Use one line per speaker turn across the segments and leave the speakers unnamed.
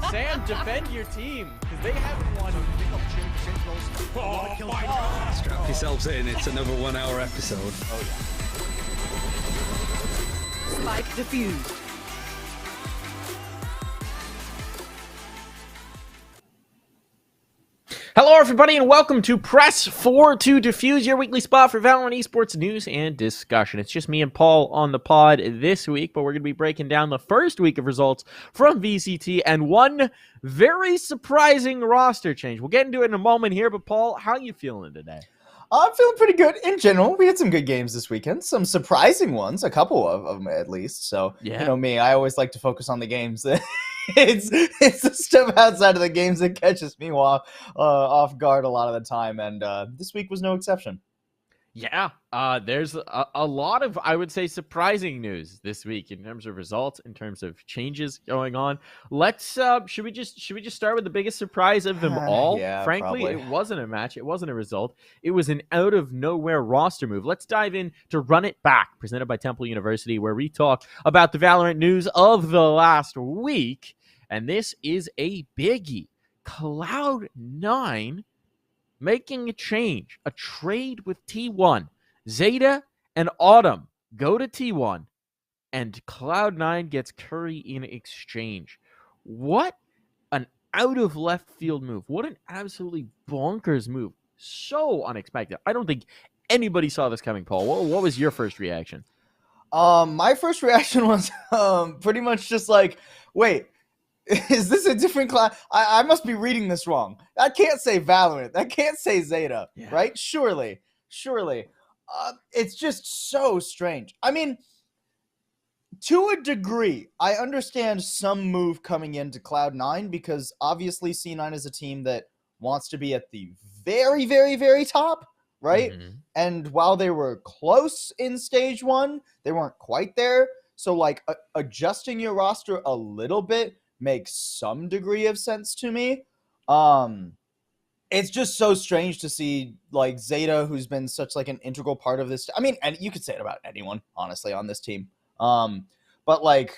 Sam, defend your team, because they haven't won.
Strap yourselves in, it's another 1 hour episode.
Oh yeah.
Spike defused.
Hello everybody and welcome to Press 4 to Defuse, your weekly spot for Valorant esports news and discussion. It's just me and Paul on the pod this week, but we're going to be breaking down the first week of results from VCT and one very surprising roster change. We'll get into it in a moment here, but Paul, how are you feeling today?
I'm feeling pretty good in general. We had some good games this weekend, some surprising ones, a couple of them at least. So,
Yeah.
You know me, I always like to focus on the games. It's the stuff outside of the games that catches me off guard a lot of the time, and this week was no exception.
Yeah, there's a lot of, I would say, surprising news this week in terms of results, in terms of changes going on. Let's should we just start with the biggest surprise of them all?
Yeah,
Frankly,
probably.
It wasn't a match, it wasn't a result. It was an out of nowhere roster move. Let's dive in to Run It Back, presented by Temple University, where we talk about the Valorant news of the last week. And this is a biggie. Cloud9 making a change, a trade with T1. Xeta and Autumn go to T1, and Cloud9 gets Curry in exchange. What an out of left field move. What an absolutely bonkers move. So unexpected. I don't think anybody saw this coming, Paul. What was your first reaction?
My first reaction was pretty much just like, wait, is this a different class? I must be reading this wrong. That can't say Valorant. That can't say Xeta,
Yeah.
right? Surely. It's just so strange. I mean, to a degree, I understand some move coming into Cloud9 because obviously C9 is a team that wants to be at the very, very, very top, right?
Mm-hmm.
And while they were close in stage 1, they weren't quite there. So, like, adjusting your roster a little bit makes some degree of sense to me. It's just so strange to see like Xeta, who's been such like an integral part of this. I mean, and you could say it about anyone, honestly, on this team. But like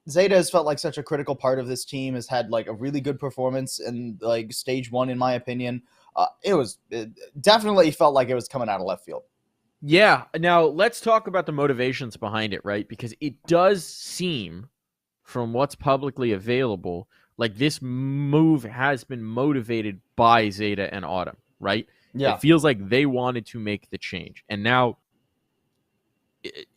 Xeta has felt like such a critical part of this team, has had like a really good performance in like stage 1, in my opinion. It definitely felt like it was coming out of left field.
Yeah. Now let's talk about the motivations behind it, right? Because it does seem, from what's publicly available, like this move has been motivated by Xeta and Autumn, right?
Yeah.
It feels like they wanted to make the change. And now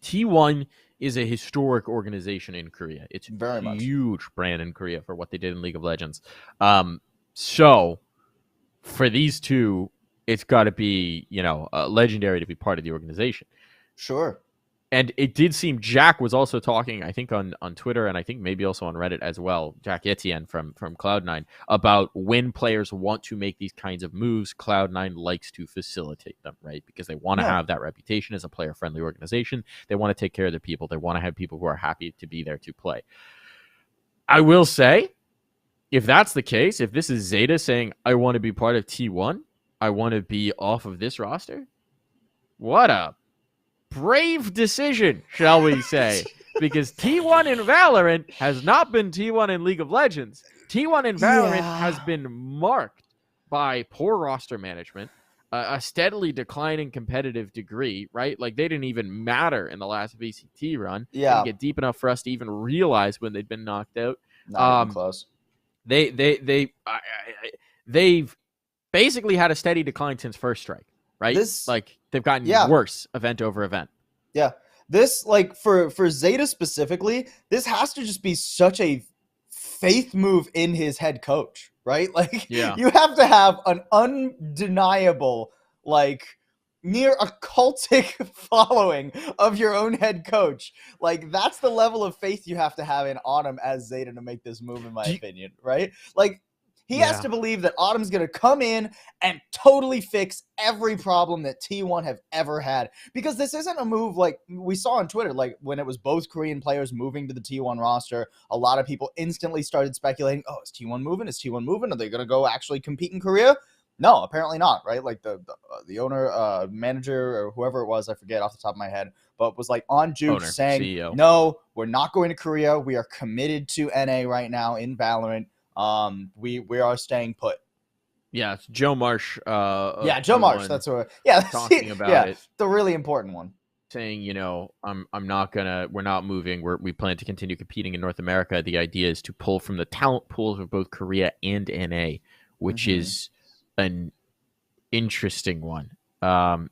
T1 is a historic organization in Korea. It's
Very much.
huge brand in Korea for what they did in League of Legends. So for these two, it's got to be, legendary to be part of the organization.
Sure.
And it did seem Jack was also talking, I think, on Twitter, and I think maybe also on Reddit as well, Jack Etienne from Cloud9, about when players want to make these kinds of moves, Cloud9 likes to facilitate them, right? Because they want to have that reputation as a player-friendly organization. They want to take care of their people. They want to have people who are happy to be there to play. I will say, if that's the case, if this is Xeta saying, I want to be part of T1, I want to be off of this roster, what a brave decision, shall we say, because T1 in Valorant has not been T1 in League of Legends. T1 in Valorant has been marked by poor roster management, a steadily declining competitive degree, right? Like, they didn't even matter in the last VCT run.
Yeah.
Didn't get deep enough for us to even realize when they'd been knocked out.
Not even close.
They've basically had a steady decline since First Strike, right? They've gotten worse event over event.
Yeah. This, like, for Xeta specifically, this has to just be such a faith move in his head coach, right? Like, you have to have an undeniable, like, near a cultic following of your own head coach. Like, that's the level of faith you have to have in Autumn as Xeta to make this move, in my opinion, right? Like, he has to believe that Autumn's going to come in and totally fix every problem that T1 have ever had. Because this isn't a move like we saw on Twitter, like when it was both Korean players moving to the T1 roster, a lot of people instantly started speculating, oh, is T1 moving? Is T1 moving? Are they going to go actually compete in Korea? No, apparently not, right? Like the owner, manager, or whoever it was, I forget off the top of my head, but was like on Juke saying, CEO. No, we're not going to Korea. We are committed to NA right now in Valorant. We are staying put.
Yeah, it's Joe Marsh.
Joe Marsh. That's what. Yeah,
talking about it.
The really important one.
Saying, we're not moving. We plan to continue competing in North America. The idea is to pull from the talent pools of both Korea and NA, which is an interesting one. Our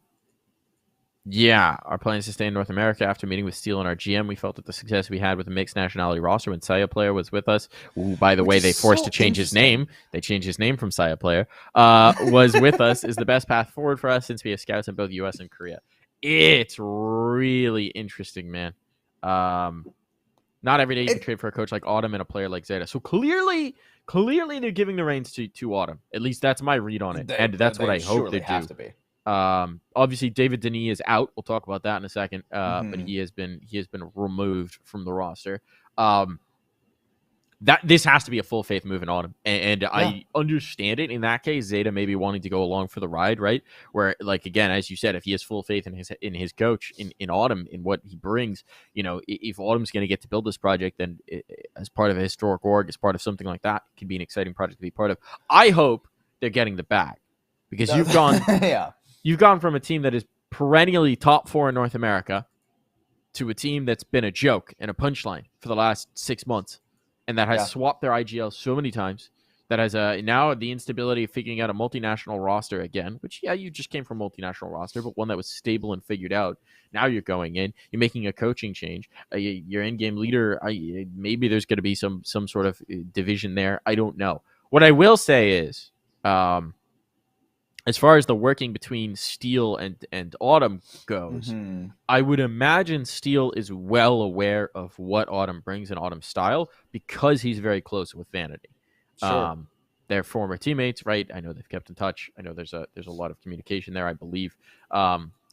plan is to stay in North America. After meeting with Steel and our GM, we felt that the success we had with a mixed nationality roster when Saya Player was with us, who, by the way, they forced to change his name. They changed his name from Saya Player, was with us, is the best path forward for us since we have scouts in both US and Korea. It's really interesting, man. Not every day you can trade for a coach like Autumn and a player like Xeta. So clearly they're giving the reins to Autumn. At least that's my read on it. And that's what I hope they do.
To be.
Obviously David Denis is out. We'll talk about that in a second. But he has been removed from the roster. That this has to be a full faith move in Autumn, and I understand it in that case. Xeta maybe wanting to go along for the ride, right? Where, like, again, as you said, if he has full faith in his coach in Autumn, in what he brings, if Autumn's going to get to build this project, then as part of a historic org, as part of something like that, it can be an exciting project to be part of. I hope they're getting the bag, because you've gone you've gone from a team that is perennially top 4 in North America to a team that's been a joke and a punchline for the last 6 months. And that has swapped their IGL so many times. That has now the instability of figuring out a multinational roster again, which, you just came from a multinational roster, but one that was stable and figured out. Now you're going in, you're making a coaching change. Your in-game leader, maybe there's going to be some sort of division there. I don't know. What I will say is, as far as the working between Steel and Autumn goes, I would imagine Steel is well aware of what Autumn brings in Autumn's style, because he's very close with Vanity.
Sure.
They're former teammates, right? I know they've kept in touch. I know there's a lot of communication there, I believe.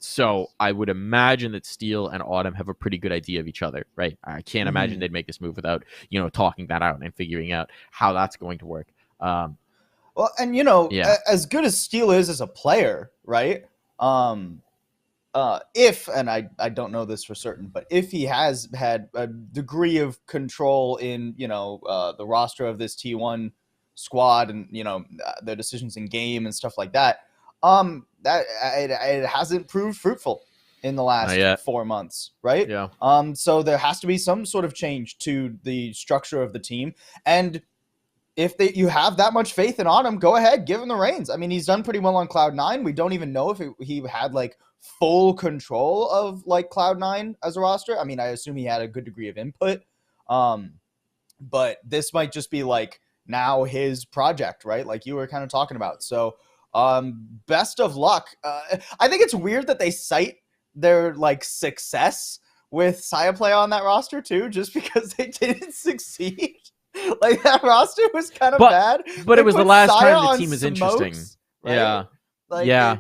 So I would imagine that Steel and Autumn have a pretty good idea of each other, right? I can't imagine they'd make this move without, talking that out and figuring out how that's going to work.
Well, and as good as Steel is as a player, right? If, and I don't know this for certain, but if he has had a degree of control in the roster of this T1 squad and their decisions in game and stuff like that, that it hasn't proved fruitful in the last 4 months, right?
Yeah.
So there has to be some sort of change to the structure of the team, and if you have that much faith in Autumn, go ahead, give him the reins. I mean, he's done pretty well on Cloud9. We don't even know if he had like full control of like Cloud9 as a roster. I mean, I assume he had a good degree of input. But this might just be like now his project, right? Like you were kind of talking about. So best of luck. I think it's weird that they cite their like success with Saya Play on that roster too, just because they didn't succeed. Like, that roster was kind of bad.
But it was the last time the team was interesting.
Right?
Yeah.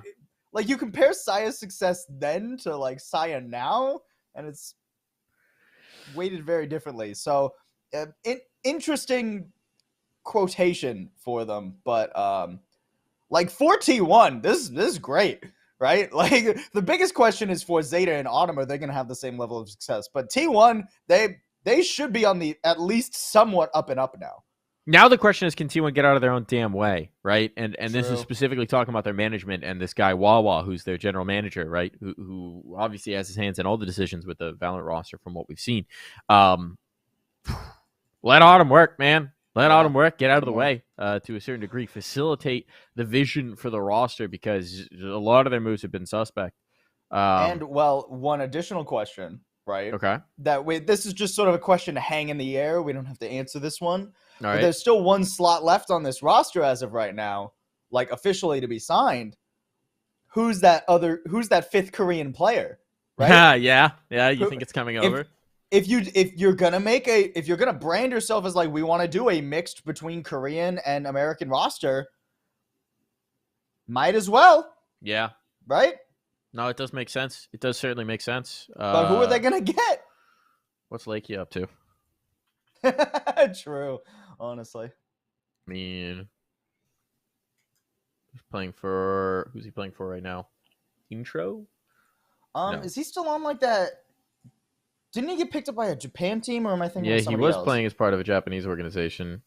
Like, you compare Saya's success then to, like, Saya now, and it's weighted very differently. So, interesting quotation for them. But, like, for T1, this is great, right? Like, the biggest question is for Xeta and Autumn, are they going to have the same level of success? But T1, they should be on the at least somewhat up and up now.
Now the question is, can T1 get out of their own damn way, right? And this is specifically talking about their management and this guy Wawa, who's their general manager, right? Who obviously has his hands in all the decisions with the Valorant roster from what we've seen. Let Autumn work, man. Let Autumn work. Get out of the way to a certain degree. Facilitate the vision for the roster, because a lot of their moves have been suspect.
One additional question. Right.
Okay.
This is just sort of a question to hang in the air. We don't have to answer this one.
All right.
There's still one slot left on this roster as of right now, like officially to be signed. who's that fifth Korean player, right?
Yeah. You think it's coming over?
If you're gonna brand yourself as like, we want to do a mixed between Korean and American roster, might as well,
Yeah.
right?
No, it does make sense. It does certainly make sense.
But who are they gonna get?
What's Lakey up to?
True, honestly.
I mean, who's he playing for right now? Intro? No.
Is he still on like that? Didn't he get picked up by a Japan team, or am I thinking?
Yeah,
of
he was
else?
playing as part of a Japanese organization.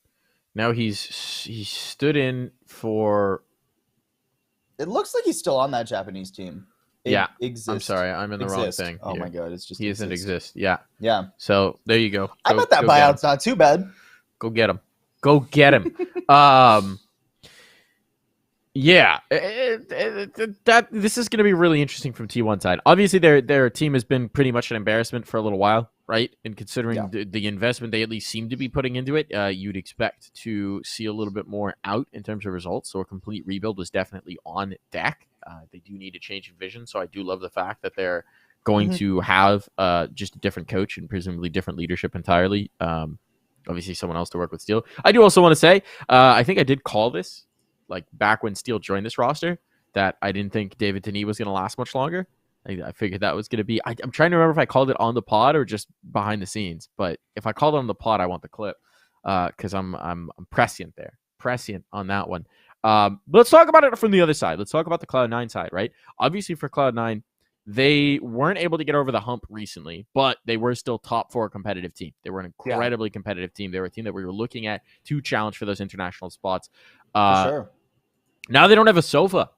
Now he stood in for.
It looks like he's still on that Japanese team.
Exists. I'm sorry, I'm in the wrong thing.
Oh my god, it's just
he doesn't exist. Yeah.
So
there you go.
I bet that buyout's not too bad.
Go get him. Yeah, that this is going to be really interesting from T1 side. Obviously, their team has been pretty much an embarrassment for a little while, right? And considering the investment they at least seem to be putting into it, you'd expect to see a little bit more out in terms of results. So a complete rebuild is definitely on deck. They do need a change in vision, so I do love the fact that they're going to have just a different coach and presumably different leadership entirely. Obviously, someone else to work with Steele. I do also want to say, I think I did call this, like back when Steele joined this roster, that I didn't think David Denis was going to last much longer. I figured that was going to be. I'm trying to remember if I called it on the pod or just behind the scenes. But if I called it on the pod, I want the clip because I'm prescient there, prescient on that one. Let's talk about it from the other side. Let's talk about the Cloud9 side, right? Obviously, for Cloud9, they weren't able to get over the hump recently, but they were still top 4 competitive team. They were an incredibly competitive team. They were a team that we were looking at to challenge for those international spots.
For sure.
Now they don't have a Sova.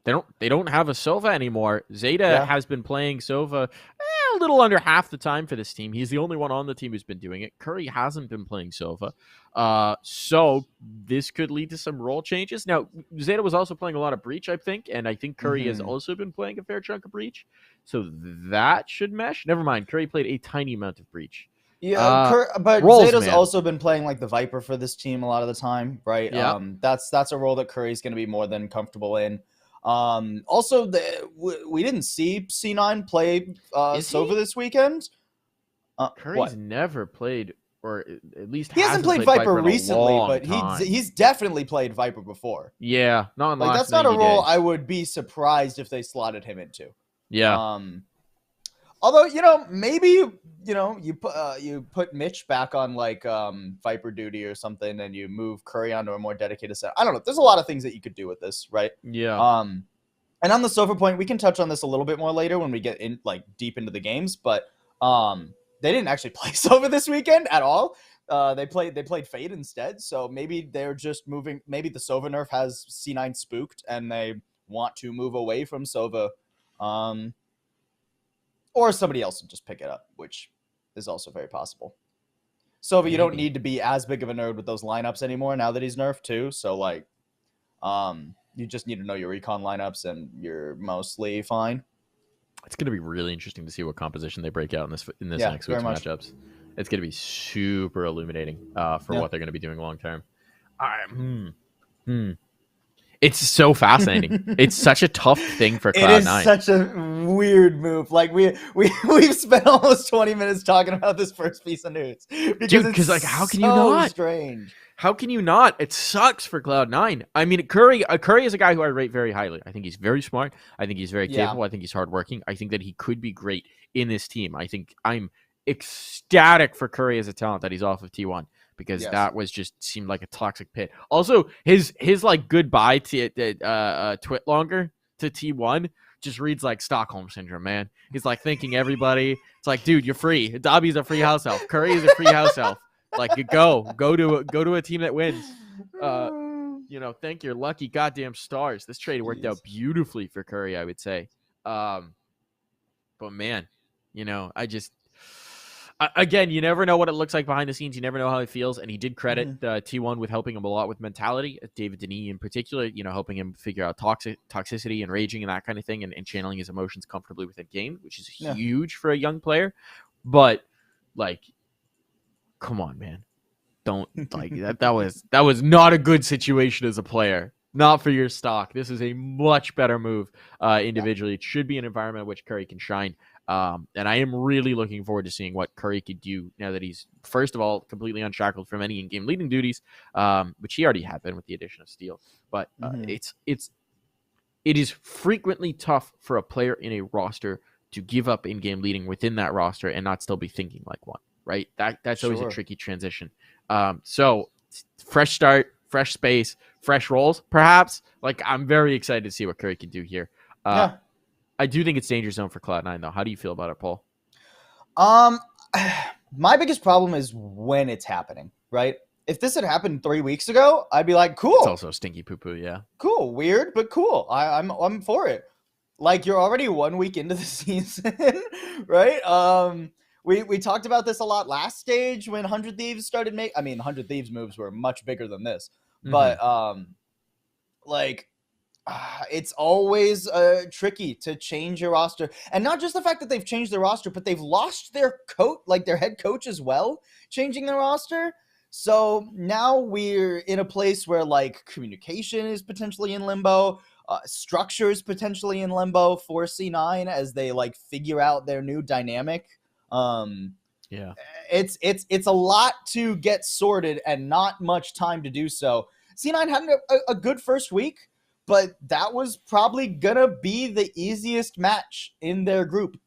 They don't have a Sova anymore. Xeta has been playing Sova a little under half the time for this team. He's the only one on the team who's been doing it. Curry hasn't been playing Sova. So this could lead to some role changes. Now, Xeta was also playing a lot of Breach, I think, and I think Curry has also been playing a fair chunk of Breach. So that should mesh. Never mind. Curry played a tiny amount of Breach.
Yeah, but Zeta's also been playing like the Viper for this team a lot of the time, right?
Yeah.
That's a role that Curry's going to be more than comfortable in. Also, we didn't see C9 play Sova this weekend.
Curry's never played, or at least
he hasn't played Viper recently, but he's definitely played Viper before.
Yeah, not
like that's not a role I would be surprised if they slotted him into.
Yeah.
Although, maybe, you put Mitch back on like Viper duty or something, and you move Curry onto a more dedicated set. I don't know. There's a lot of things that you could do with this, right?
Yeah.
And on the Sova point, we can touch on this a little bit more later when we get in like deep into the games. But they didn't actually play Sova this weekend at all. They played Fade instead. So maybe they're just moving. Maybe the Sova nerf has C9 spooked, and they want to move away from Sova. Or somebody else will just pick it up, which is also very possible. Sova, you don't need to be as big of a nerd with those lineups anymore now that he's nerfed too. So like, you just need to know your recon lineups, and you're mostly fine.
It's going to be really interesting to see what composition they break out in this next week's matchups. It's going to be super illuminating for what they're going to be doing long term. It's so fascinating. It's such a tough thing for Cloud9.
It is such a weird move. Like we've spent almost 20 minutes talking about this first piece of news.
Because like, how can you not?
Strange.
How can you not? It sucks for Cloud9. I mean, Curry is a guy who I rate very highly. I think he's very smart. I think he's very capable. I think he's hardworking. I think that he could be great in this team. I think I'm ecstatic for Curry as a talent that he's off of T1. Because that was just seemed like a toxic pit. Also, his like goodbye to Twit longer to T1 just reads like Stockholm syndrome, man. He's like thanking everybody. It's like, dude, you're free. Dobby's a free house elf. Curry is a free house elf. Like, go to a team that wins. Thank your lucky goddamn stars. This trade worked out beautifully for Curry, I would say. But man, I just. Again, you never know what it looks like behind the scenes. You never know how it feels. And he did credit T1 with helping him a lot with mentality. David Denis in particular, helping him figure out toxicity and raging and that kind of thing, and channeling his emotions comfortably within game, which is huge for a young player. But like, come on, man. Don't like that. That was not a good situation as a player. not for your stock. This is a much better move individually. It should be an environment in which Curry can shine. And I am really looking forward to seeing what Curry could do now that he's, first of all, completely unshackled from any in-game leading duties, which he already had been with the addition of Steele. But it is frequently tough for a player in a roster to give up in-game leading within that roster and not still be thinking like one, right? That's always a tricky transition. So fresh start, fresh space, fresh roles, perhaps. Like, I'm very excited to see what Curry can do here. I do think it's danger zone for Cloud9, though. How do you feel about it, Paul?
My biggest problem is when it's happening, right? If this had happened 3 weeks ago, I'd be like, cool.
It's also stinky poo-poo, yeah.
Cool, weird, but cool. I'm for it. Like, you're already 1 week into the season, right? We talked about this a lot last stage when 100 Thieves started making... I mean, 100 Thieves moves were much bigger than this. But, it's always tricky to change your roster. And not just the fact that they've changed their roster, but they've lost their their head coach as well, changing their roster. So now we're in a place where, like, communication is potentially in limbo, structure is potentially in limbo for C9 as they, like, figure out their new dynamic. It's a lot to get sorted and not much time to do so. C9 had a good first week, but that was probably gonna be the easiest match in their group,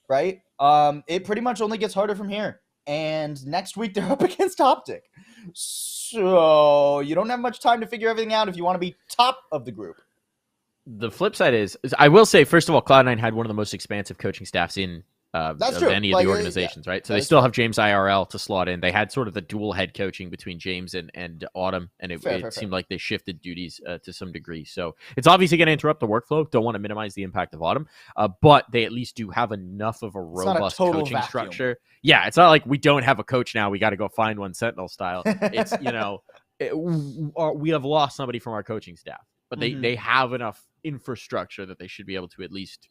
right? It pretty much only gets harder from here. And next week they're up against Optic. So you don't have much time to figure everything out if you want to be top of the group.
The flip side is I will say, first of all, Cloud9 had one of the most expansive coaching staffs in
That's
of
true.
any of the organizations, right? So they still have James IRL to slot in. They had sort of the dual head coaching between James and Autumn, and it seemed like they shifted duties to some degree. So it's obviously going to interrupt the workflow. Don't want to minimize the impact of Autumn, but they at least do have enough of a robust coaching structure. Yeah, it's not like we don't have a coach now. We got to go find one Sentinel style. It's, we have lost somebody from our coaching staff, but they have enough infrastructure that they should be able to at least,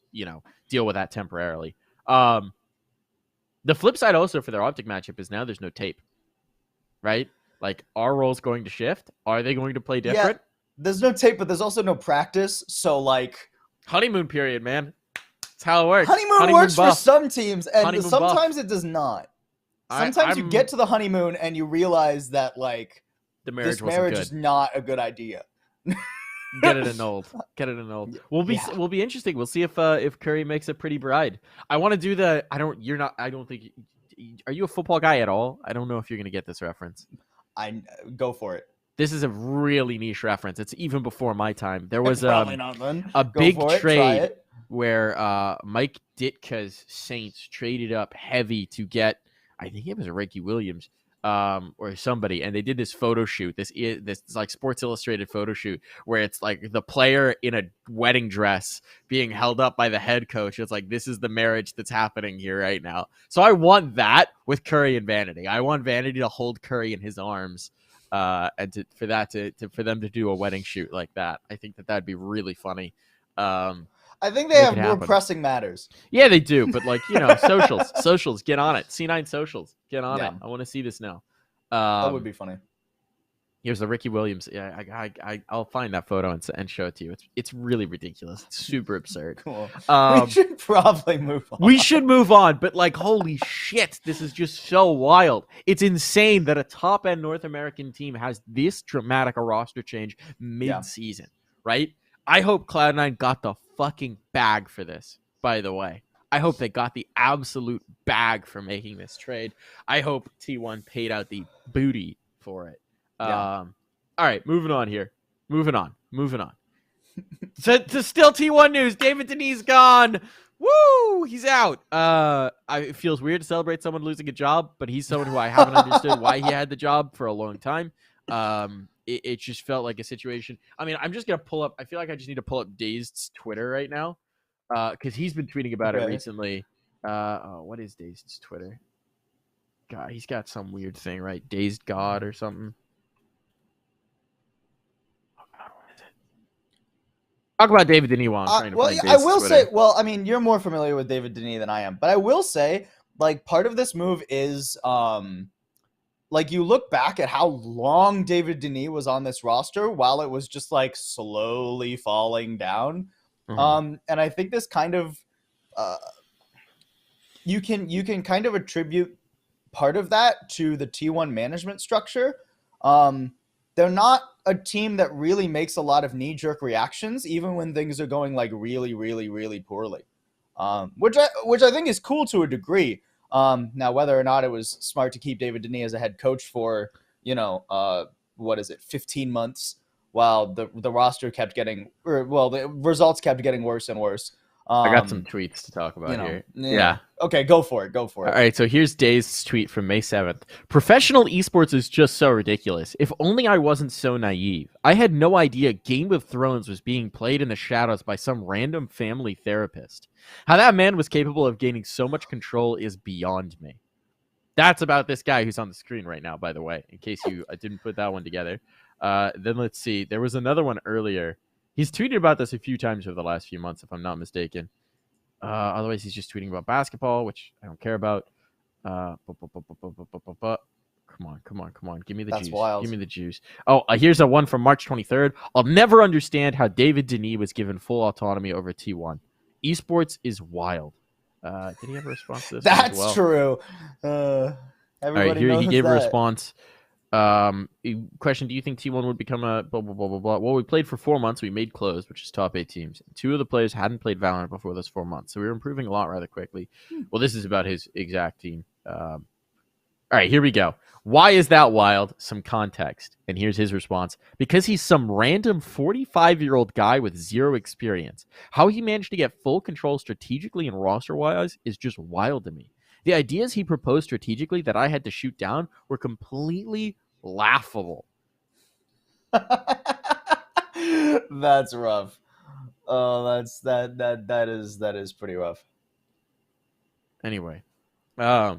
deal with that temporarily. The flip side also for their Optic matchup is now there's no tape, right? Like, are roles going to shift? Are they going to play different?
Yeah, there's no tape, but there's also no practice. So, like,
honeymoon period, man. That's how it works.
Honeymoon works for some teams, and
honeymoon
sometimes it does not. Sometimes you get to the honeymoon and you realize that, like,
this
marriage is not a good idea.
Get it annulled. We'll be interesting. We'll see if Curry makes a pretty bride. I want to do the. I don't think. Are you a football guy at all? I don't know if you're gonna get this reference.
I go for it.
This is a really niche reference. It's even before my time. There was
probably not, then.
A big trade where Mike Ditka's Saints traded up heavy to get. I think it was a Ricky Williams. Or somebody, and they did this photo shoot, this like Sports Illustrated photo shoot where it's like the player in a wedding dress being held up by the head coach. It's like, this is the marriage that's happening here right now. So I want that with Curry and Vanity. I want Vanity to hold Curry in his arms, and for them to do a wedding shoot like that. I think that'd be really funny.
I think they have more pressing matters.
Yeah, they do. But, like, socials, get on it. C9 socials, get on it. I want to see this now.
That would be funny.
Here's the Ricky Williams. Yeah, I'll find that photo and show it to you. It's really ridiculous. It's super absurd.
Cool. We should probably move on.
We should move on, but, like, holy shit, this is just so wild. It's insane that a top-end North American team has this dramatic a roster change mid-season, right? I hope Cloud9 got the fucking bag for this, by the way. I hope they got the absolute bag for making this trade. I hope T1 paid out the booty for it. All right, moving on here. Moving on. to still T1 news, David Denis gone. Woo! He's out. It feels weird to celebrate someone losing a job, but he's someone who I haven't understood why he had the job for a long time. It just felt like a situation. I mean, I'm just going to pull up. I feel like I just need to pull up Dazed's Twitter right now because he's been tweeting about it recently. What is Dazed's Twitter? God, he's got some weird thing, right? Dazed God or something. Oh, God, what is it? Talk about David Denis while I'm trying to find Dazed's
I will
Twitter.
say, I mean, you're more familiar with David Denis than I am, but I will say, like, part of this move is like you look back at how long David Denis was on this roster while it was just like slowly falling down. And I think this kind of you can kind of attribute part of that to the T1 management structure. They're not a team that really makes a lot of knee-jerk reactions, even when things are going like really, really, really poorly. Which I think is cool to a degree. Now, whether or not it was smart to keep David Denis as a head coach for, 15 months while the roster kept getting, the results kept getting worse and worse.
I got some tweets to talk about here. Yeah.
Okay, go for it.
All right, so here's Dave's tweet from May 7th. Professional esports is just so ridiculous. If only I wasn't so naive. I had no idea Game of Thrones was being played in the shadows by some random family therapist. How that man was capable of gaining so much control is beyond me. That's about this guy who's on the screen right now, by the way, in case you didn't put that one together. Then let's see. There was another one earlier. He's tweeted about this a few times over the last few months, if I'm not mistaken. Otherwise, he's just tweeting about basketball, which I don't care about. Come on. Give me the
That's
juice.
wild.
Give me the juice. Oh, here's a one from March 23rd. I'll never understand how David Denis was given full autonomy over T1. Esports is wild. Did he have a response to this?
That's true.
All
Everybody
right, here
knows
he gave
that.
a response. Question: do you think T1 would become a blah blah blah blah blah? Well, we played for 4 months. We made closed, which is top 8 teams. 2 of the players hadn't played Valorant before those 4 months, so we were improving a lot rather quickly. Well, this is about his exact team. All right, here we go. Why is that wild? Some context, and here's his response: because he's some random 45-year-old guy with 0 experience. How he managed to get full control strategically and roster-wise is just wild to me. The ideas he proposed strategically that I had to shoot down were completely laughable.
That's rough. Oh, that is pretty rough.
Anyway, I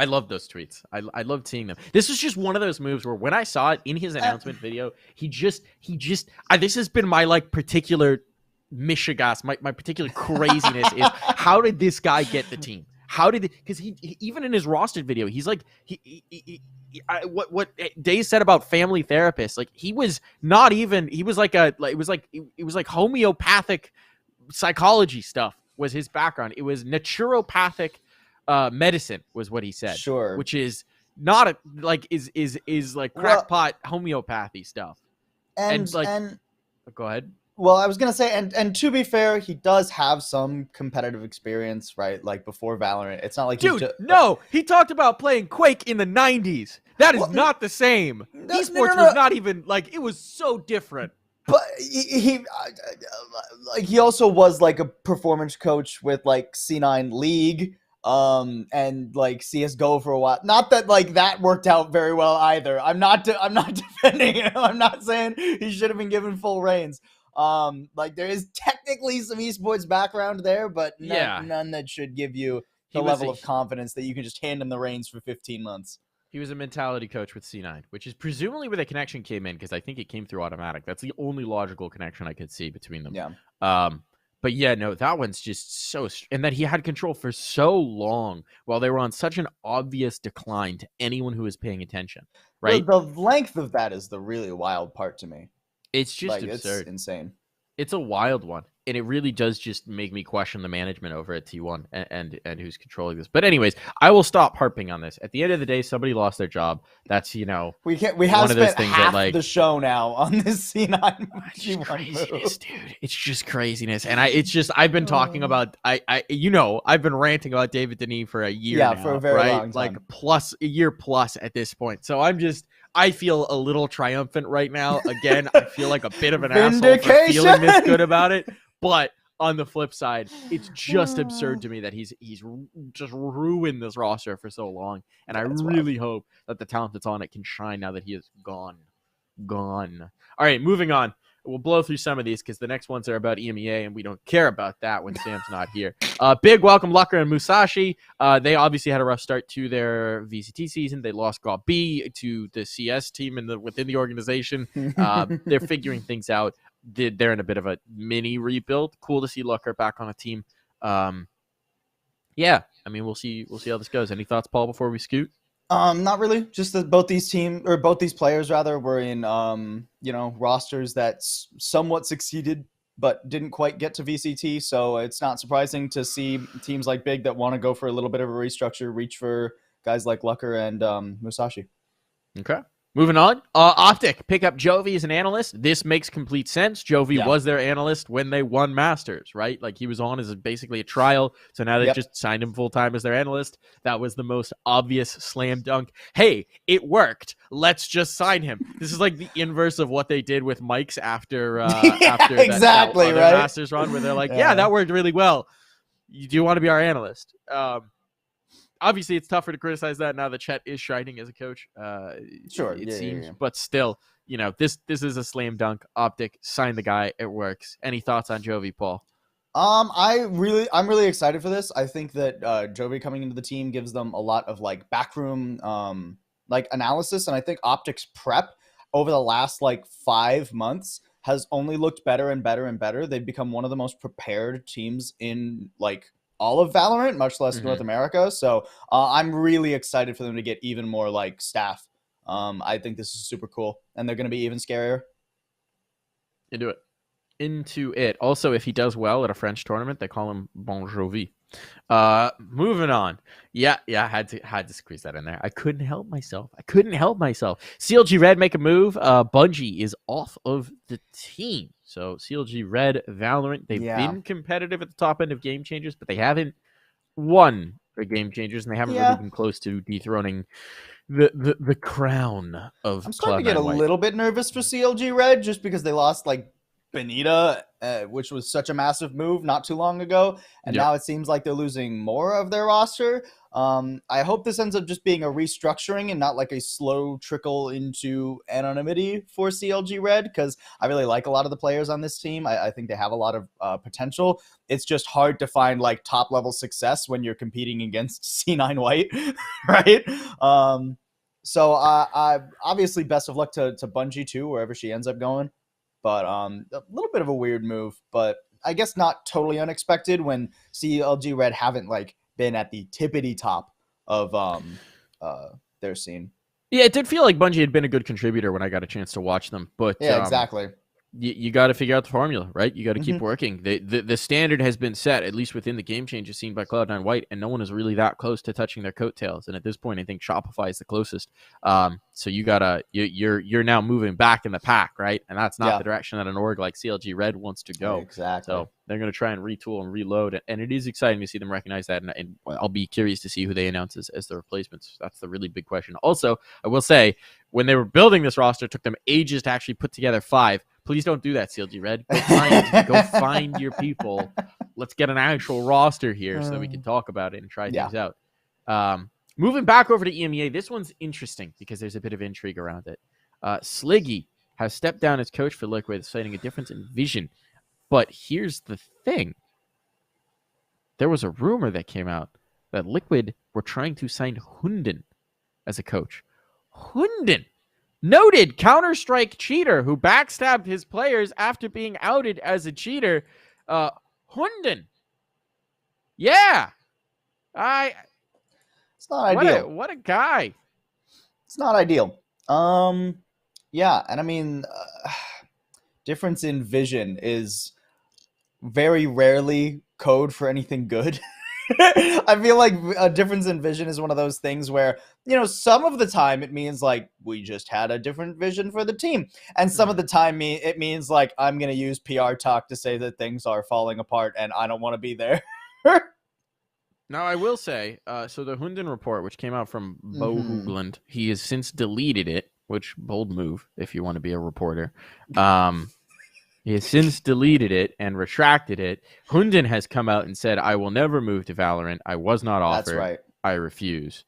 love those tweets. I loved seeing them. This was just one of those moves where when I saw it in his announcement video, he just this has been my like particular Michigas, my particular craziness is how did this guy get the team? How did because he even in his rostered video, he's like what Dave said about family therapists, like he was not even it was like homeopathic psychology stuff was his background. It was naturopathic medicine was what he said.
Sure.
Which is not is like crackpot homeopathy stuff. And go ahead.
Well, I was going to say, and to be fair, he does have some competitive experience, right? Like before Valorant. It's not like
he talked about playing Quake in the 90s. That is not the same. Esports was not even, like, it was so different.
But he also was like a performance coach with like C9 League and like CS:GO for a while. Not that like that worked out very well either. I'm not defending him. I'm not saying he should have been given full reins. Like there is technically some esports background there, but none that should give you the level of confidence that you can just hand him the reins for 15 months.
He was a mentality coach with C9, which is presumably where the connection came in, because I think it came through automatic. That's the only logical connection I could see between them.
Yeah.
But yeah, no, that one's just so... And that he had control for so long while they were on such an obvious decline to anyone who was paying attention, right?
The length of that is the really wild part to me.
It's just absurd.
It's insane.
It's a wild one, and it really does just make me question the management over at T1 and who's controlling this. But anyways, I will stop harping on this. At the end of the day, somebody lost their job. That's
we have
one of those
spent
things
half
that, like,
the show now on this C9
G1 craziness, dude. It's just craziness, and I've been talking about I've been ranting about David Denis for a year now,
for a very long time.
Like a year plus at this point. So I feel a little triumphant right now. Again, I feel like a bit of an asshole for feeling this good about it. But on the flip side, it's just absurd to me that he's just ruined this roster for so long. And I really hope that the talent that's on it can shine now that he is gone. All right, moving on. We'll blow through some of these because the next ones are about EMEA, and we don't care about that when Sam's not here. Big welcome, Lucker and Musashi. They obviously had a rough start to their VCT season. They lost Gaw B to the CS team within the organization. They're figuring things out. They're in a bit of a mini rebuild. Cool to see Lucker back on a team. Yeah, I mean, we'll see how this goes. Any thoughts, Paul, before we scoot?
Not really. Just that both these players rather were in rosters that somewhat succeeded but didn't quite get to VCT. So it's not surprising to see teams like Big that want to go for a little bit of a restructure reach for guys like Lucker and Musashi.
Okay. Moving on. Optic pick up Jovi as an analyst. This makes complete sense. Jovi was their analyst when they won Masters, right? Like he was on as basically a trial. So now they just signed him full time as their analyst. That was the most obvious slam dunk. Hey, it worked. Let's just sign him. This is like the inverse of what they did with Mike's after after that right? Masters run, where they're like, yeah, that worked really well. Do you want to be our analyst? Obviously, it's tougher to criticize that now that Chet is shining as a coach.
Sure,
it seems, but still, this is a slam dunk. Optic, sign the guy. It works. Any thoughts on Jovi, Paul?
I'm really excited for this. I think that Jovi coming into the team gives them a lot of like backroom analysis, and I think Optic's prep over the last 5 months has only looked better and better and better. They've become one of the most prepared teams in all of Valorant, much less North America. So I'm really excited for them to get even more staff. I think this is super cool, and they're going to be even scarier.
Into it. Also, if he does well at a French tournament, they call him Bon Jovi. Moving on. Yeah, had to squeeze that in there. I couldn't help myself. CLG Red make a move. Bungie is off of the team. So CLG Red, Valorant, they've been competitive at the top end of Game Changers, but they haven't won for Game Changers, and they haven't really been close to dethroning the crown of.
I'm starting to get a little bit nervous for CLG Red just because they lost Benita, which was such a massive move not too long ago, and now it seems like they're losing more of their roster. I hope this ends up just being a restructuring and not a slow trickle into anonymity for CLG Red, because I really like a lot of the players on this team. I think they have a lot of potential. It's just hard to find top level success when you're competing against C9 White, right? So I obviously best of luck to Bungie too, wherever she ends up going. But a little bit of a weird move, but I guess not totally unexpected when CLG Red haven't been at the tippity top of their scene.
Yeah, it did feel like Bungie had been a good contributor when I got a chance to watch them. But
exactly.
You got to figure out the formula, right? You got to keep working. The standard has been set, at least within the game changes seen by Cloud9 White, and no one is really that close to touching their coattails. And at this point, I think Shopify is the closest. So you're now moving back in the pack, right? And that's not the direction that an org like CLG Red wants to go.
Exactly.
So they're going to try and retool and reload, and it is exciting to see them recognize that. And I'll be curious to see who they announce as the replacements. That's the really big question. Also, I will say, when they were building this roster, it took them ages to actually put together 5. Please don't do that, CLG Red. Go find your people. Let's get an actual roster here so that we can talk about it and try things out. Moving back over to EMEA, this one's interesting because there's a bit of intrigue around it. Sliggy has stepped down as coach for Liquid, citing a difference in vision. But here's the thing. There was a rumor that came out that Liquid were trying to sign Hunden as a coach. Hunden! Noted Counter-Strike cheater who backstabbed his players after being outed as a cheater. Hunden. Yeah.
It's not ideal.
What a guy.
It's not ideal. Yeah, and I mean, difference in vision is very rarely code for anything good. I feel like a difference in vision is one of those things where, some of the time it means we just had a different vision for the team. And some of the time it means I'm going to use PR talk to say that things are falling apart and I don't want to be there.
Now, I will say, so the Hunden report, which came out from Bo Hoogland, he has since deleted it, which bold move if you want to be a reporter. He has since deleted it and retracted it. Hunden has come out and said, I will never move to Valorant. I was not offered.
That's right.
I refuse.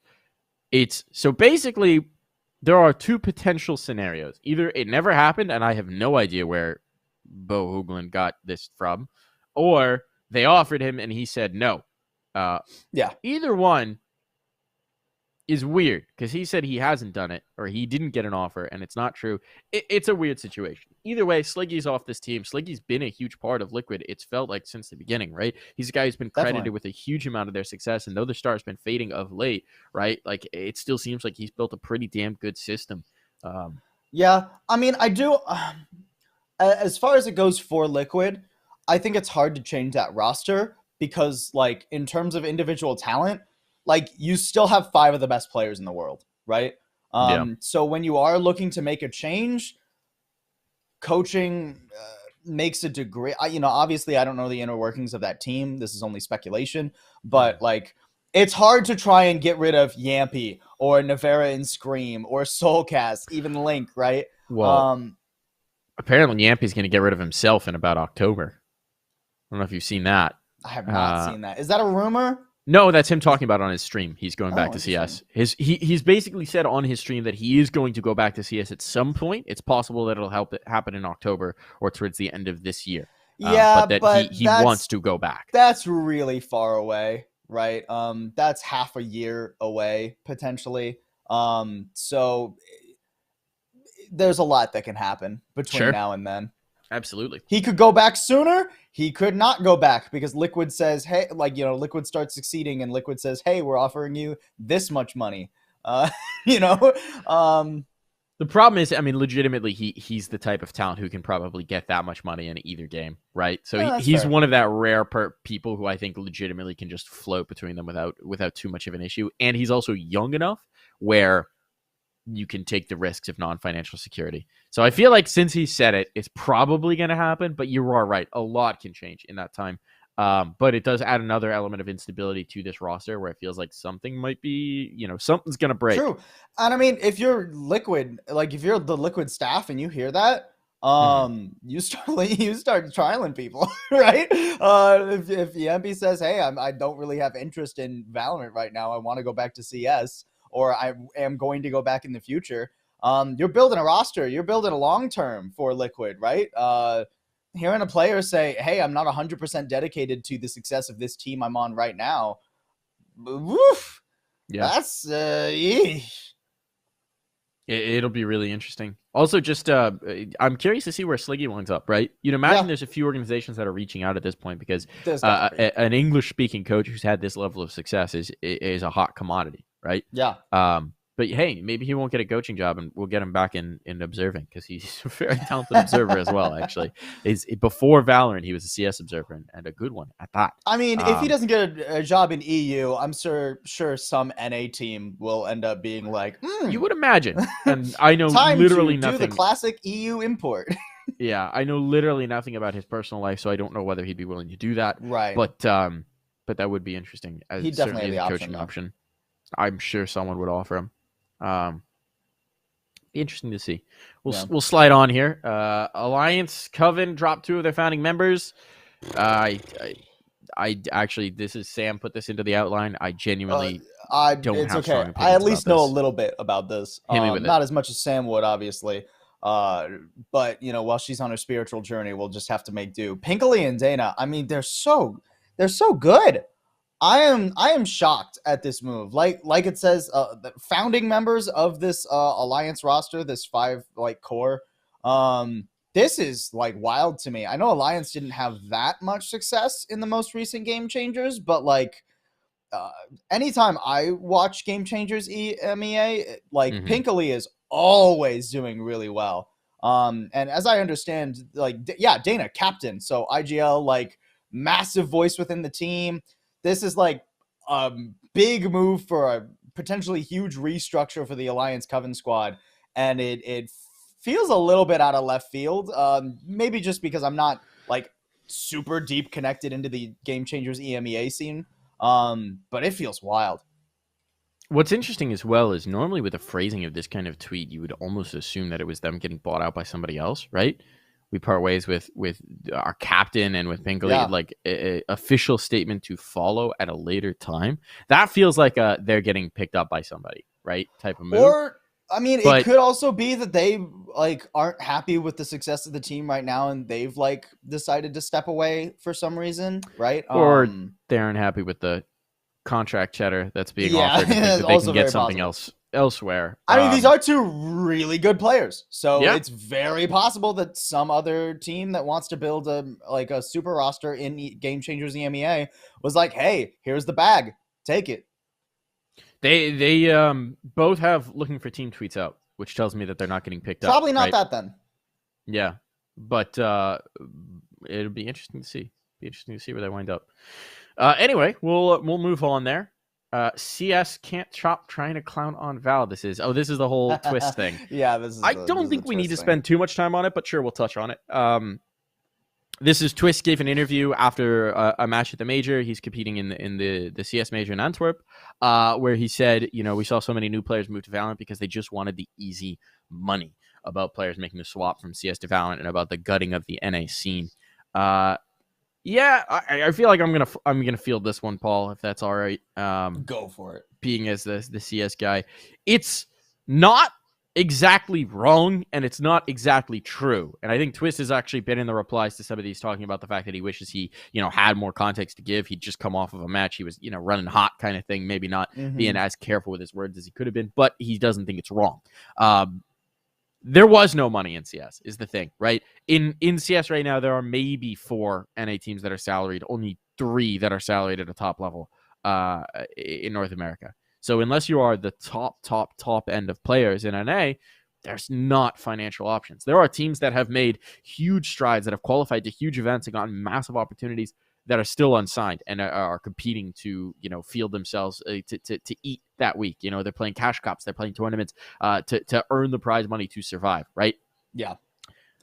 So basically, there are 2 potential scenarios. Either it never happened, and I have no idea where Bo Hoogland got this from, or they offered him and he said no. Either one is weird because he said he hasn't done it or he didn't get an offer, and it's not true. It's a weird situation. Either way, Sliggy's off this team. Sliggy's been a huge part of Liquid. It's felt like since the beginning, right? He's a guy who's been credited
Definitely.
with a huge amount of their success, and though the star's been fading of late, right? Like it still seems like he's built a pretty damn good system.
Yeah, I mean, I do. As far as it goes for Liquid, I think it's hard to change that roster because, like, in terms of individual talent, like, you still have 5 of the best players in the world, right?
Yeah.
So when you are looking to make a change, coaching makes a degree. Obviously, I don't know the inner workings of that team. This is only speculation, but like, it's hard to try and get rid of Yampy or Navera and Scream or Soulcast, even Link, right?
Well, apparently Yampy's going to get rid of himself in about October. I don't know if you've seen that.
I have not seen that. Is that a rumor?
No, that's him talking about it on his stream. He's going back to
interesting.
CS. He's basically said on his stream that he is going to go back to CS at some point. It's possible that it'll happen in October or towards the end of this year.
Yeah,
but that he wants to go back.
That's really far away, right? That's half a year away potentially. So there's a lot that can happen between now and then.
Absolutely.
He could go back sooner. He could not go back because Liquid says, hey, Liquid starts succeeding and Liquid says, hey, we're offering you this much money. The
problem is, I mean, legitimately, he's the type of talent who can probably get that much money in either game, right? So he's
fair.
one of that rare people who I think legitimately can just float between them without too much of an issue. And he's also young enough where you can take the risks of non-financial security. So I feel like since he said it, it's probably going to happen, but you are right. A lot can change in that time. But it does add another element of instability to this roster where it feels like something might be, something's going to break.
True. And I mean, if you're Liquid, like if you're the Liquid staff and you hear that, you start trialing people, right? If Yempi says, hey, I don't really have interest in Valorant right now, I want to go back to CS, or I am going to go back in the future, you're building a roster. You're building a long-term for Liquid, right? Hearing a player say, hey, I'm not 100% dedicated to the success of this team I'm on right now, woof, that's,
It'll be really interesting. Also, just I'm curious to see where Sliggy winds up, right? You'd imagine there's a few organizations that are reaching out at this point because an English-speaking coach who's had this level of success is a hot commodity, right?
Yeah.
But hey, maybe he won't get a coaching job, and we'll get him back in observing because he's a very talented observer as well. Actually, before Valorant, he was a CS observer and a good one at that.
I mean, if he doesn't get a job in EU, I'm sure some NA team will end up being like,
you would imagine. And I know
time
literally
to
nothing.
Do the classic EU import.
Yeah, I know literally nothing about his personal life, so I don't know whether he'd be willing to do that.
Right.
But that would be interesting.
He definitely
as
has
a
the
coaching
option.
option. I'm sure someone would offer him. Be interesting to see. We'll slide on here. Alliance Coven dropped 2 of their founding members. I actually, this is Sam put this into the outline. I genuinely don't
it's
have
okay.
strong opinions
I at least
about
know a
this.
little bit about this.
Hit me with
not
it.
as much as Sam would, obviously. But while she's on her spiritual journey, we'll just have to make do. Pinkley and Dana, I mean, they're so good. I am shocked at this move. Like it says, the founding members of this Alliance roster, this 5 core. This is wild to me. I know Alliance didn't have that much success in the most recent Game Changers, but anytime I watch Game Changers EMEA, Pinkley is always doing really well. And as I understand, Dana, captain, so IGL, massive voice within the team. This is a big move for a potentially huge restructure for the Alliance Coven squad. And it feels a little bit out of left field. Maybe just because I'm not super deep connected into the Game Changers EMEA scene. But it feels wild.
What's interesting as well is normally with the phrasing of this kind of tweet, you would almost assume that it was them getting bought out by somebody else, right? We part ways with our captain and with Pinkley, a official statement to follow at a later time. That feels like they're getting picked up by somebody, right? Type of move.
Or, I mean, it could also be that they aren't happy with the success of the team right now, and they've decided to step away for some reason, right?
Or they aren't happy with the contract cheddar that's being
Yeah,
offered. And think that they
also
can get
very
something
possible.
elsewhere.
I mean, these are two really good players, so
Yeah.
it's very possible that some other team that wants to build a super roster in Game Changers EMEA was like, "Hey, here's the bag, take it."
They both have looking for team tweets out, which tells me that they're not getting picked up.
Probably not
right?
that then.
Yeah, but it'll be interesting to see. Be interesting to see where they wind up. Anyway, we'll move on there. CS can't stop trying to clown on Val. This is the whole twist thing.
Yeah,
I don't think we need to spend too much time on it, but sure, we'll touch on it. This is Twist gave an interview after a match at the major. He's competing in the CS major in Antwerp, where he said, we saw so many new players move to Valorant because they just wanted the easy money, about players making the swap from CS to Valorant, and about the gutting of the NA scene. Yeah, I feel like I'm gonna field this one, Paul, if that's all right.
Go for it.
Being as the CS guy, it's not exactly wrong, and it's not exactly true. And I think Twist has actually been in the replies to some of these talking about the fact that he wishes he, had more context to give. He'd just come off of a match. He was, running hot kind of thing, maybe not being as careful with his words as he could have been, but he doesn't think it's wrong. There was no money in CS is the thing, right? In CS right now, there are maybe 4 NA teams that are salaried, only 3 that are salaried at a top level in North America. So unless you are the top end of players in NA, there's not financial options. There are teams that have made huge strides, that have qualified to huge events and gotten massive opportunities, that are still unsigned and are competing to, field themselves to eat that week. They're playing cash cups, they're playing tournaments to earn the prize money to survive, right?
Yeah.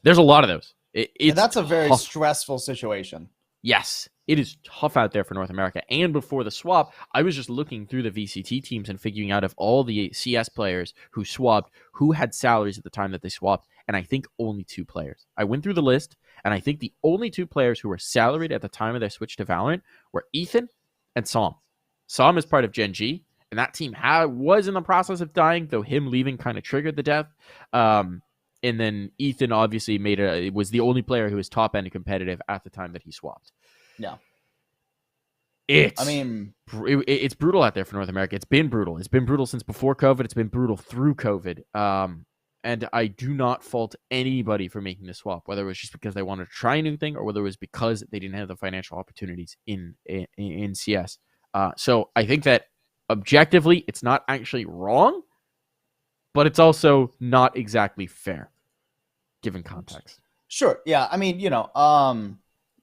There's a lot of those.
And that's a very stressful situation.
Yes, it is tough out there for North America. And before the swap, I was just looking through the VCT teams and figuring out of all the CS players who swapped, who had salaries at the time that they swapped. And I think only 2 players. I went through the list, and I think the only 2 players who were salaried at the time of their switch to Valorant were Ethan and Som. Som is part of Gen G, and that team was in the process of dying, though him leaving kind of triggered the death. And then Ethan obviously was the only player who was top end competitive at the time that he swapped.
Yeah.
It's brutal out there for North America. It's been brutal. It's been brutal since before COVID. It's been brutal through COVID. And I do not fault anybody for making the swap, whether it was just because they wanted to try a new thing or whether it was because they didn't have the financial opportunities in CS. So I think that objectively, it's not actually wrong, but it's also not exactly fair, given context.
Sure. Yeah. I mean,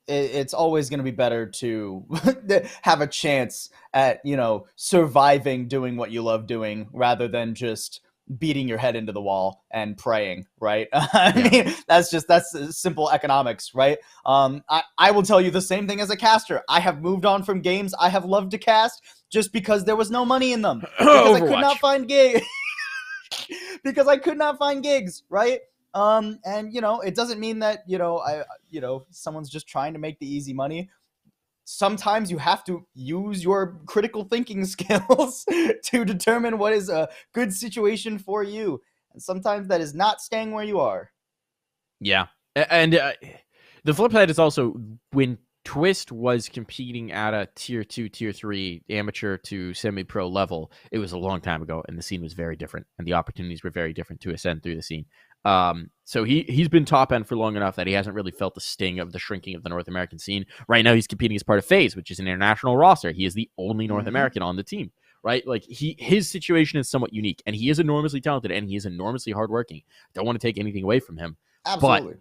it's always going to be better to have a chance at, surviving doing what you love doing rather than just beating your head into the wall and praying, right? I mean, that's simple economics, right? I will tell you the same thing as a caster. I have moved on from games I have loved to cast just because there was no money in them. Because I could not find gigs. Because I could not find gigs, right? And it doesn't mean that, someone's just trying to make the easy money. Sometimes you have to use your critical thinking skills to determine what is a good situation for you. And sometimes that is not staying where you are.
Yeah. And the flip side is also when Twist was competing at a tier 2, tier 3 amateur to semi-pro level, it was a long time ago, and the scene was very different, and the opportunities were very different to ascend through the scene. So he's been top end for long enough that he hasn't really felt the sting of the shrinking of the North American scene. Right now, he's competing as part of FaZe, which is an international roster. He is the only North American on the team, right? Like his situation is somewhat unique, and he is enormously talented, and he is enormously hardworking. Don't want to take anything away from him.
Absolutely.
But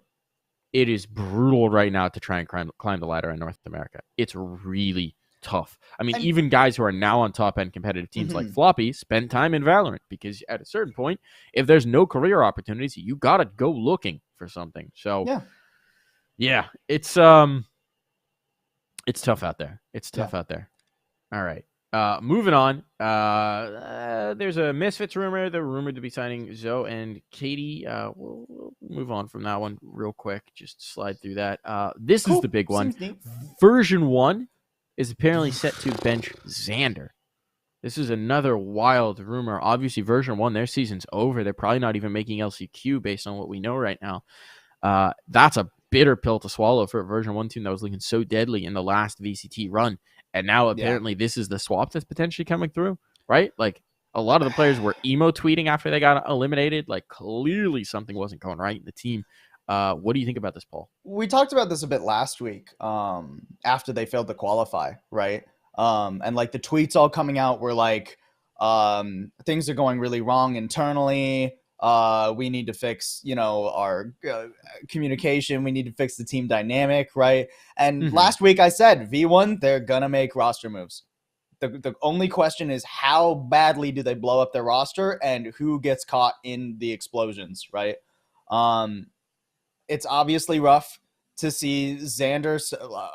it is brutal right now to try and climb the ladder in North America. It's really tough. I mean, even guys who are now on top-end competitive teams like Floppy spend time in Valorant because at a certain point, if there's no career opportunities, you got to go looking for something. So, yeah, it's tough out there. It's tough out there. All right. Moving on. There's a Misfits rumor. They're rumored to be signing Zoe and Katie. We'll move on from that one real quick. Just slide through that. This is the big one. Version 1 is apparently set to bench Xander. This is another wild rumor. Obviously, Version 1, their season's over. They're probably not even making LCQ based on what we know right now. That's a bitter pill to swallow for a Version 1 team that was looking so deadly in the last VCT run. And now apparently this is the swap that's potentially coming through, right? Like a lot of the players were emo tweeting after they got eliminated. Like clearly something wasn't going right in the team. What do you think about this, Paul?
We talked about this a bit last week after they failed to qualify, right? And like the tweets all coming out were like, things are going really wrong internally. We need to fix, our communication. We need to fix the team dynamic, right? And last week I said, V1, they're going to make roster moves. The only question is how badly do they blow up their roster and who gets caught in the explosions, right? It's obviously rough to see Xander,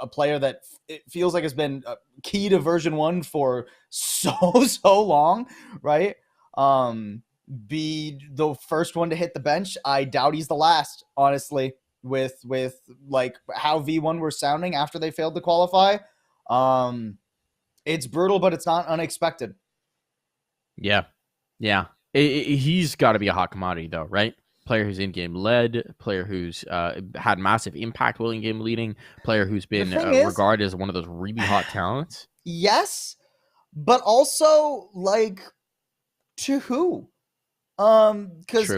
a player that it feels like has been key to version 1 for so long, right? Be the first one to hit the bench. I doubt he's the last, honestly, with like how V1 were sounding after they failed to qualify. It's brutal, but it's not unexpected.
Yeah. He's got to be a hot commodity, though, right? Player who's in-game led, player who's had massive impact while in-game leading, player who's been regarded as one of those really hot talents.
Yes, but also, like, to who? Because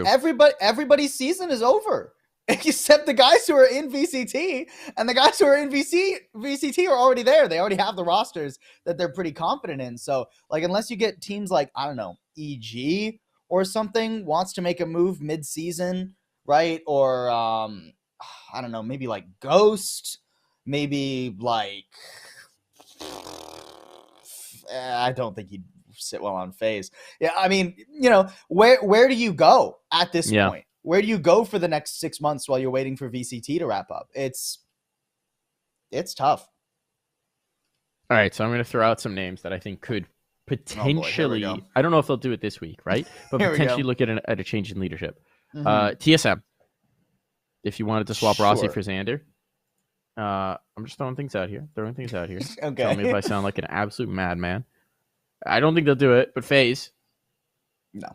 everybody's season is over. Except the guys who are in VCT, and the guys who are in VCT are already there. They already have the rosters that they're pretty confident in. So, like, unless you get teams like, I don't know, EG or something wants to make a move mid-season, right? Or, I don't know, maybe like Ghost, maybe like, I don't think he'd sit well on FaZe. Yeah, I mean, where do you go at this point? Where do you go for the next 6 months while you're waiting for VCT to wrap up? It's tough.
All right, so I'm going to throw out some names that I think could potentially, I don't know if they'll do it this week, right? But potentially look at a change in leadership. TSM, if you wanted to swap Rossi for Xander. I'm just throwing things out here. Okay. Tell me if I sound like an absolute madman. I don't think they'll do it, but FaZe.
No.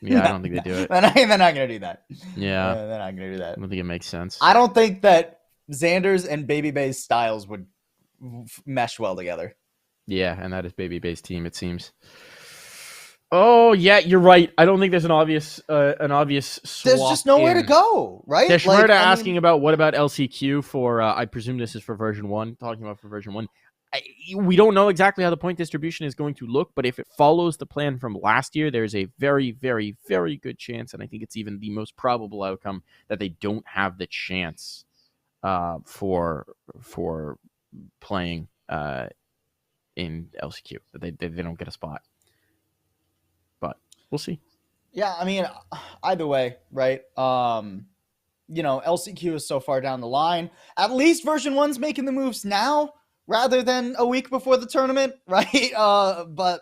Yeah, I don't think they do it.
They're not going to do that.
Yeah.
They're not going to do that.
I don't think it makes sense.
I don't think that Xander's and Baby Bay's styles would mesh well together.
Yeah, and that is Baby Bay's team, it seems. Oh, yeah, you're right. I don't think there's an obvious swap.
There's just nowhere to go, right?
Deshmerda asking about what about LCQ for, I presume this is for version 1, talking about for version 1. We don't know exactly how the point distribution is going to look, but if it follows the plan from last year, there's a very, very, very good chance, and I think it's even the most probable outcome, that they don't have the chance for playing in LCQ. That they don't get a spot. But we'll see.
Yeah, I mean, either way, right? LCQ is so far down the line. At least version 1's making the moves now, rather than a week before the tournament, right? But,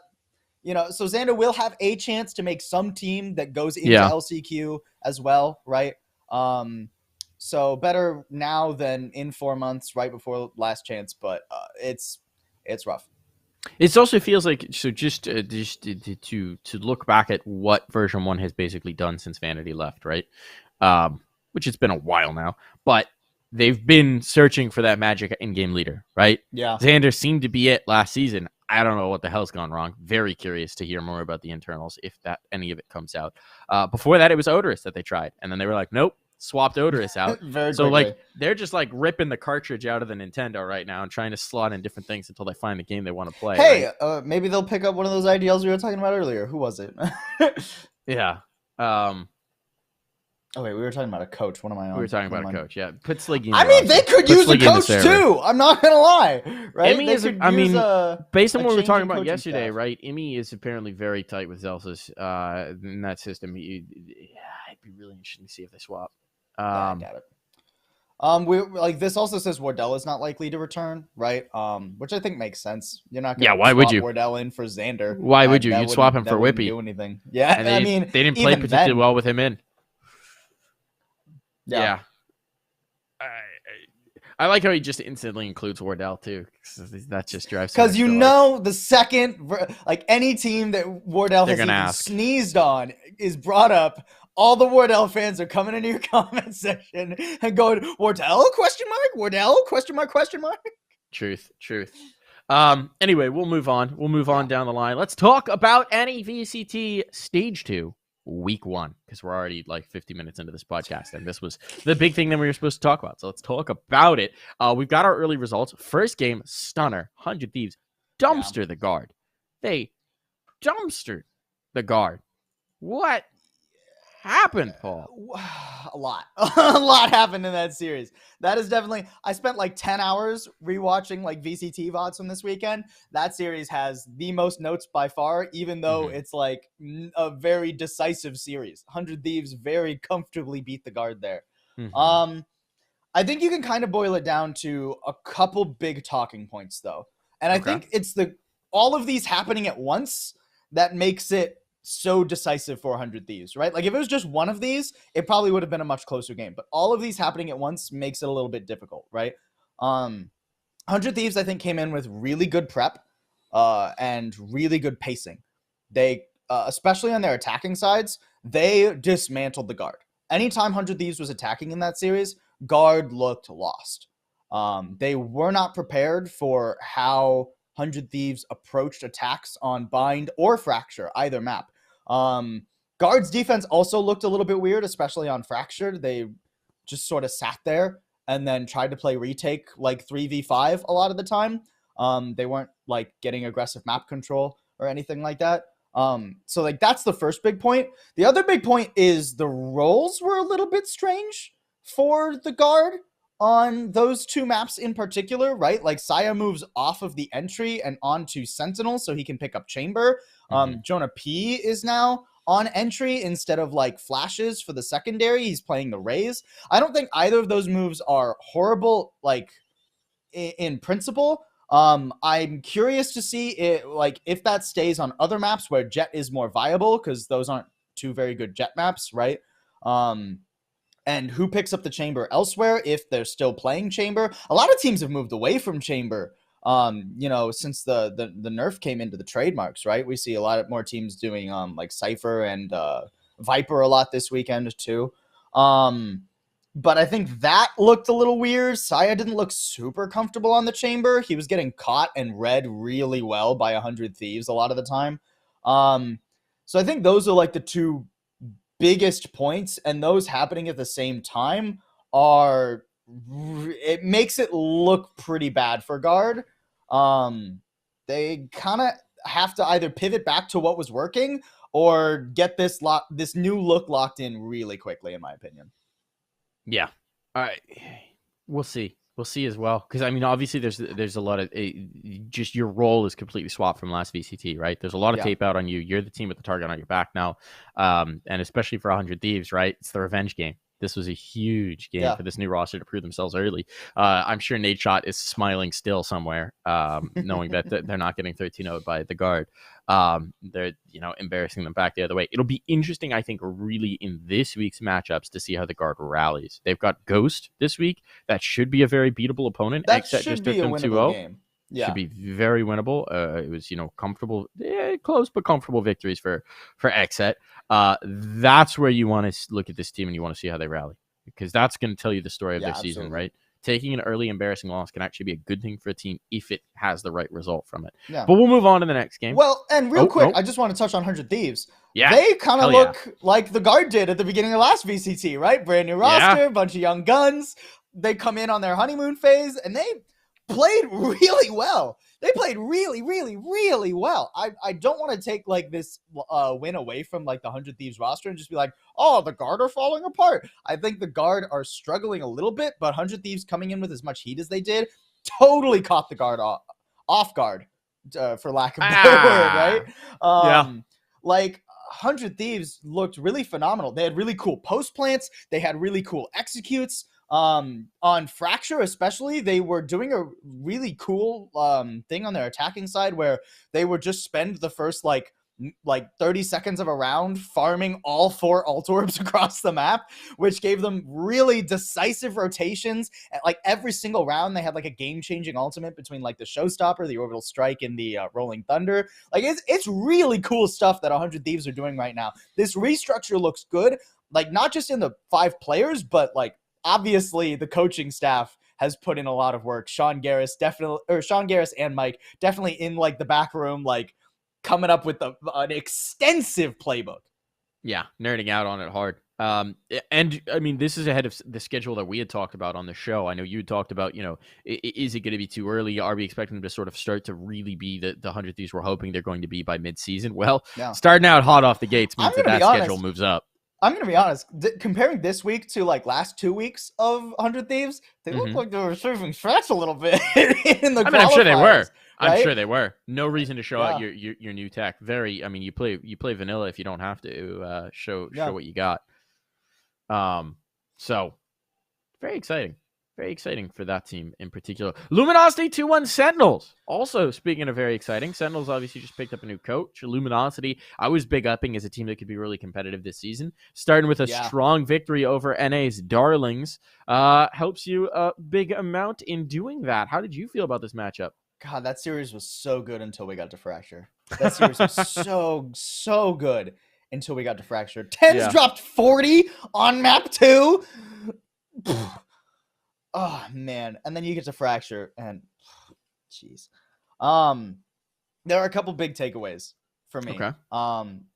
so Xander will have a chance to make some team that goes into LCQ as well, right? So better now than in 4 months, right before last chance, but it's rough.
It also feels like, so just to look back at what version 1 has basically done since Vanity left, right? Which it's been a while now, but they've been searching for that magic in-game leader, right?
Yeah.
Xander seemed to be it last season. I don't know what the hell's gone wrong. Very curious to hear more about the internals, if that any of it comes out. Before that, it was Odorous that they tried. And then they were like, nope, swapped Odorous out. So, quickly. They're just, ripping the cartridge out of the Nintendo right now and trying to slot in different things until they find the game they want to play.
Hey,
right?
Maybe they'll pick up one of those IDLs we were talking about earlier. Who was it?
Yeah.
Oh, wait, we were talking about a coach. What am I on?
We were talking about a coach, yeah. Put Sliggy in
they could use a coach too. I'm not going to lie. Right?
Based on what we were talking about yesterday, right? EMEA is apparently very tight with Zelsa's in that system. It'd be really interesting to see if they swap.
I got it. This also says Wardell is not likely to return, right? Which I think makes sense. You're not going to
why would you?
Wardell in for Xander.
Why would you? You'd swap him for Whippy.
Do anything. Yeah,
and they didn't play particularly well with him in. Yeah. I like how he just instantly includes Wardell too. That just drives.
Because the second, any team that Wardell has even sneezed on is brought up, all the Wardell fans are coming into your comment section and going, Wardell? Question mark? Wardell? Question mark? Question mark?
Truth. Anyway, we'll move on. We'll move on down the line. Let's talk about NA VCT Stage 2, Week 1, because we're already like 50 minutes into this podcast, and this was the big thing that we were supposed to talk about. So let's talk about it. We've got our early results. First game, stunner, 100 Thieves, dumpster the guard. They dumpstered the guard. What happened, Paul?
A lot. A lot happened in that series. That is definitely, I spent like 10 hours rewatching like VCT VODs from this weekend. That series has the most notes by far, even though it's like a very decisive series. 100 Thieves very comfortably beat the guard there. I think you can kind of boil it down to a couple big talking points though. And I think it's all of these happening at once that makes it so decisive for 100 Thieves, right? Like if it was just one of these, it probably would have been a much closer game, but all of these happening at once makes it a little bit difficult, right? 100 Thieves, I think, came in with really good prep and really good pacing. They, especially on their attacking sides, they dismantled the guard. Anytime 100 Thieves was attacking in that series, guard looked lost. They were not prepared for how 100 Thieves approached attacks on Bind or Fracture, either map. Guard's defense also looked a little bit weird, especially on Fracture. They just sort of sat there and then tried to play retake like 3v5 a lot of the time. They weren't like getting aggressive map control or anything like that. So like that's the first big point. The other big point is the roles were a little bit strange for the guard on those two maps in particular, right? Like Saya moves off of the entry and onto Sentinel so he can pick up Chamber. Jonah P is now on entry instead of like flashes for the secondary. He's playing the Rays. I don't think either of those moves are horrible, like in principle. I'm curious to see it, like if that stays on other maps where Jet is more viable, because those aren't two very good Jet maps, right? And who picks up the Chamber elsewhere if they're still playing Chamber. A lot of teams have moved away from Chamber, since the nerf came into the trademarks, right? We see a lot more teams doing like Cypher and Viper a lot this weekend too. But I think that looked a little weird. Saya didn't look super comfortable on the Chamber. He was getting caught and read really well by 100 Thieves a lot of the time. So I think those are like the two biggest points, and those happening at the same time it makes it look pretty bad for guard. They kind of have to either pivot back to what was working or get this new look locked in really quickly, in my opinion.
Yeah. All right. We'll see. We'll see as well. Because, I mean, obviously there's a lot of just your role is completely swapped from last VCT, right? There's a lot of tape out on you. You're the team with the target on your back now. And especially for 100 Thieves, right? It's the revenge game. This was a huge game for this new roster to prove themselves early. I'm sure Nadeshot is smiling still somewhere, knowing that they're not getting 13-0'd by the guard. They're embarrassing them back the other way. It'll be interesting, I think, really in this week's matchups to see how the guard rallies. They've got Ghost this week. That should be a very beatable opponent.
That should be a winnable game. Yeah.
Should be very winnable. It was, comfortable, close but comfortable victories for Xeta. That's where you want to look at this team and you want to see how they rally, because that's going to tell you the story of their season, right? Taking an early embarrassing loss can actually be a good thing for a team if it has the right result from it. Yeah. But we'll move on to the next game.
Well, and real quick, I just want to touch on 100 Thieves. Yeah. They kind of look like the guard did at the beginning of last VCT, right? Brand new roster, bunch of young guns. They come in on their honeymoon phase and they played really well. They played really, really, really well. I don't want to take like this win away from like the 100 Thieves roster and just be like, oh, the guard are falling apart. I think the guard are struggling a little bit, but 100 Thieves coming in with as much heat as they did totally caught the guard off guard, for lack of a better word, right? Like 100 Thieves looked really phenomenal. They had really cool post plants. They had really cool executes. On Fracture especially, they were doing a really cool thing on their attacking side where they would just spend the first like 30 seconds of a round farming all 4 ult orbs across the map, which gave them really decisive rotations. Like every single round they had like a game-changing ultimate between like the Showstopper, the Orbital Strike, and the Rolling Thunder. Like it's really cool stuff that 100 Thieves are doing right now. This restructure looks good, like not just in the 5 players, but like obviously the coaching staff has put in a lot of work. Sean Garris and Mike definitely in like the back room, like coming up with an extensive playbook.
Yeah, nerding out on it hard. And I mean, this is ahead of the schedule that we had talked about on the show. I know you talked about, is it going to be too early? Are we expecting them to sort of start to really be the 100 Thieves we're hoping they're going to be by mid-season? Well, starting out hot off the gates means that schedule moves up.
I'm going to be honest. Comparing this week to like last 2 weeks of 100 Thieves, they look like they were surfing stretch a little bit in the
I'm sure they were.
Right?
I'm sure they were. No reason to show out your new tech. You play vanilla if you don't have to show what you got. So very exciting for that team in particular. Luminosity 2-1 Sentinels. Also, speaking of very exciting, Sentinels obviously just picked up a new coach. Luminosity, I was big upping as a team that could be really competitive this season. Starting with a strong victory over NA's Darlings, helps you a big amount in doing that. How did you feel about this matchup?
God, that series was so good until we got to Fracture. That series was so good until we got to Fracture. Tens dropped 40 on map 2. Oh, man. And then you get to Fracture, and jeez. There are a couple big takeaways for me.
Okay.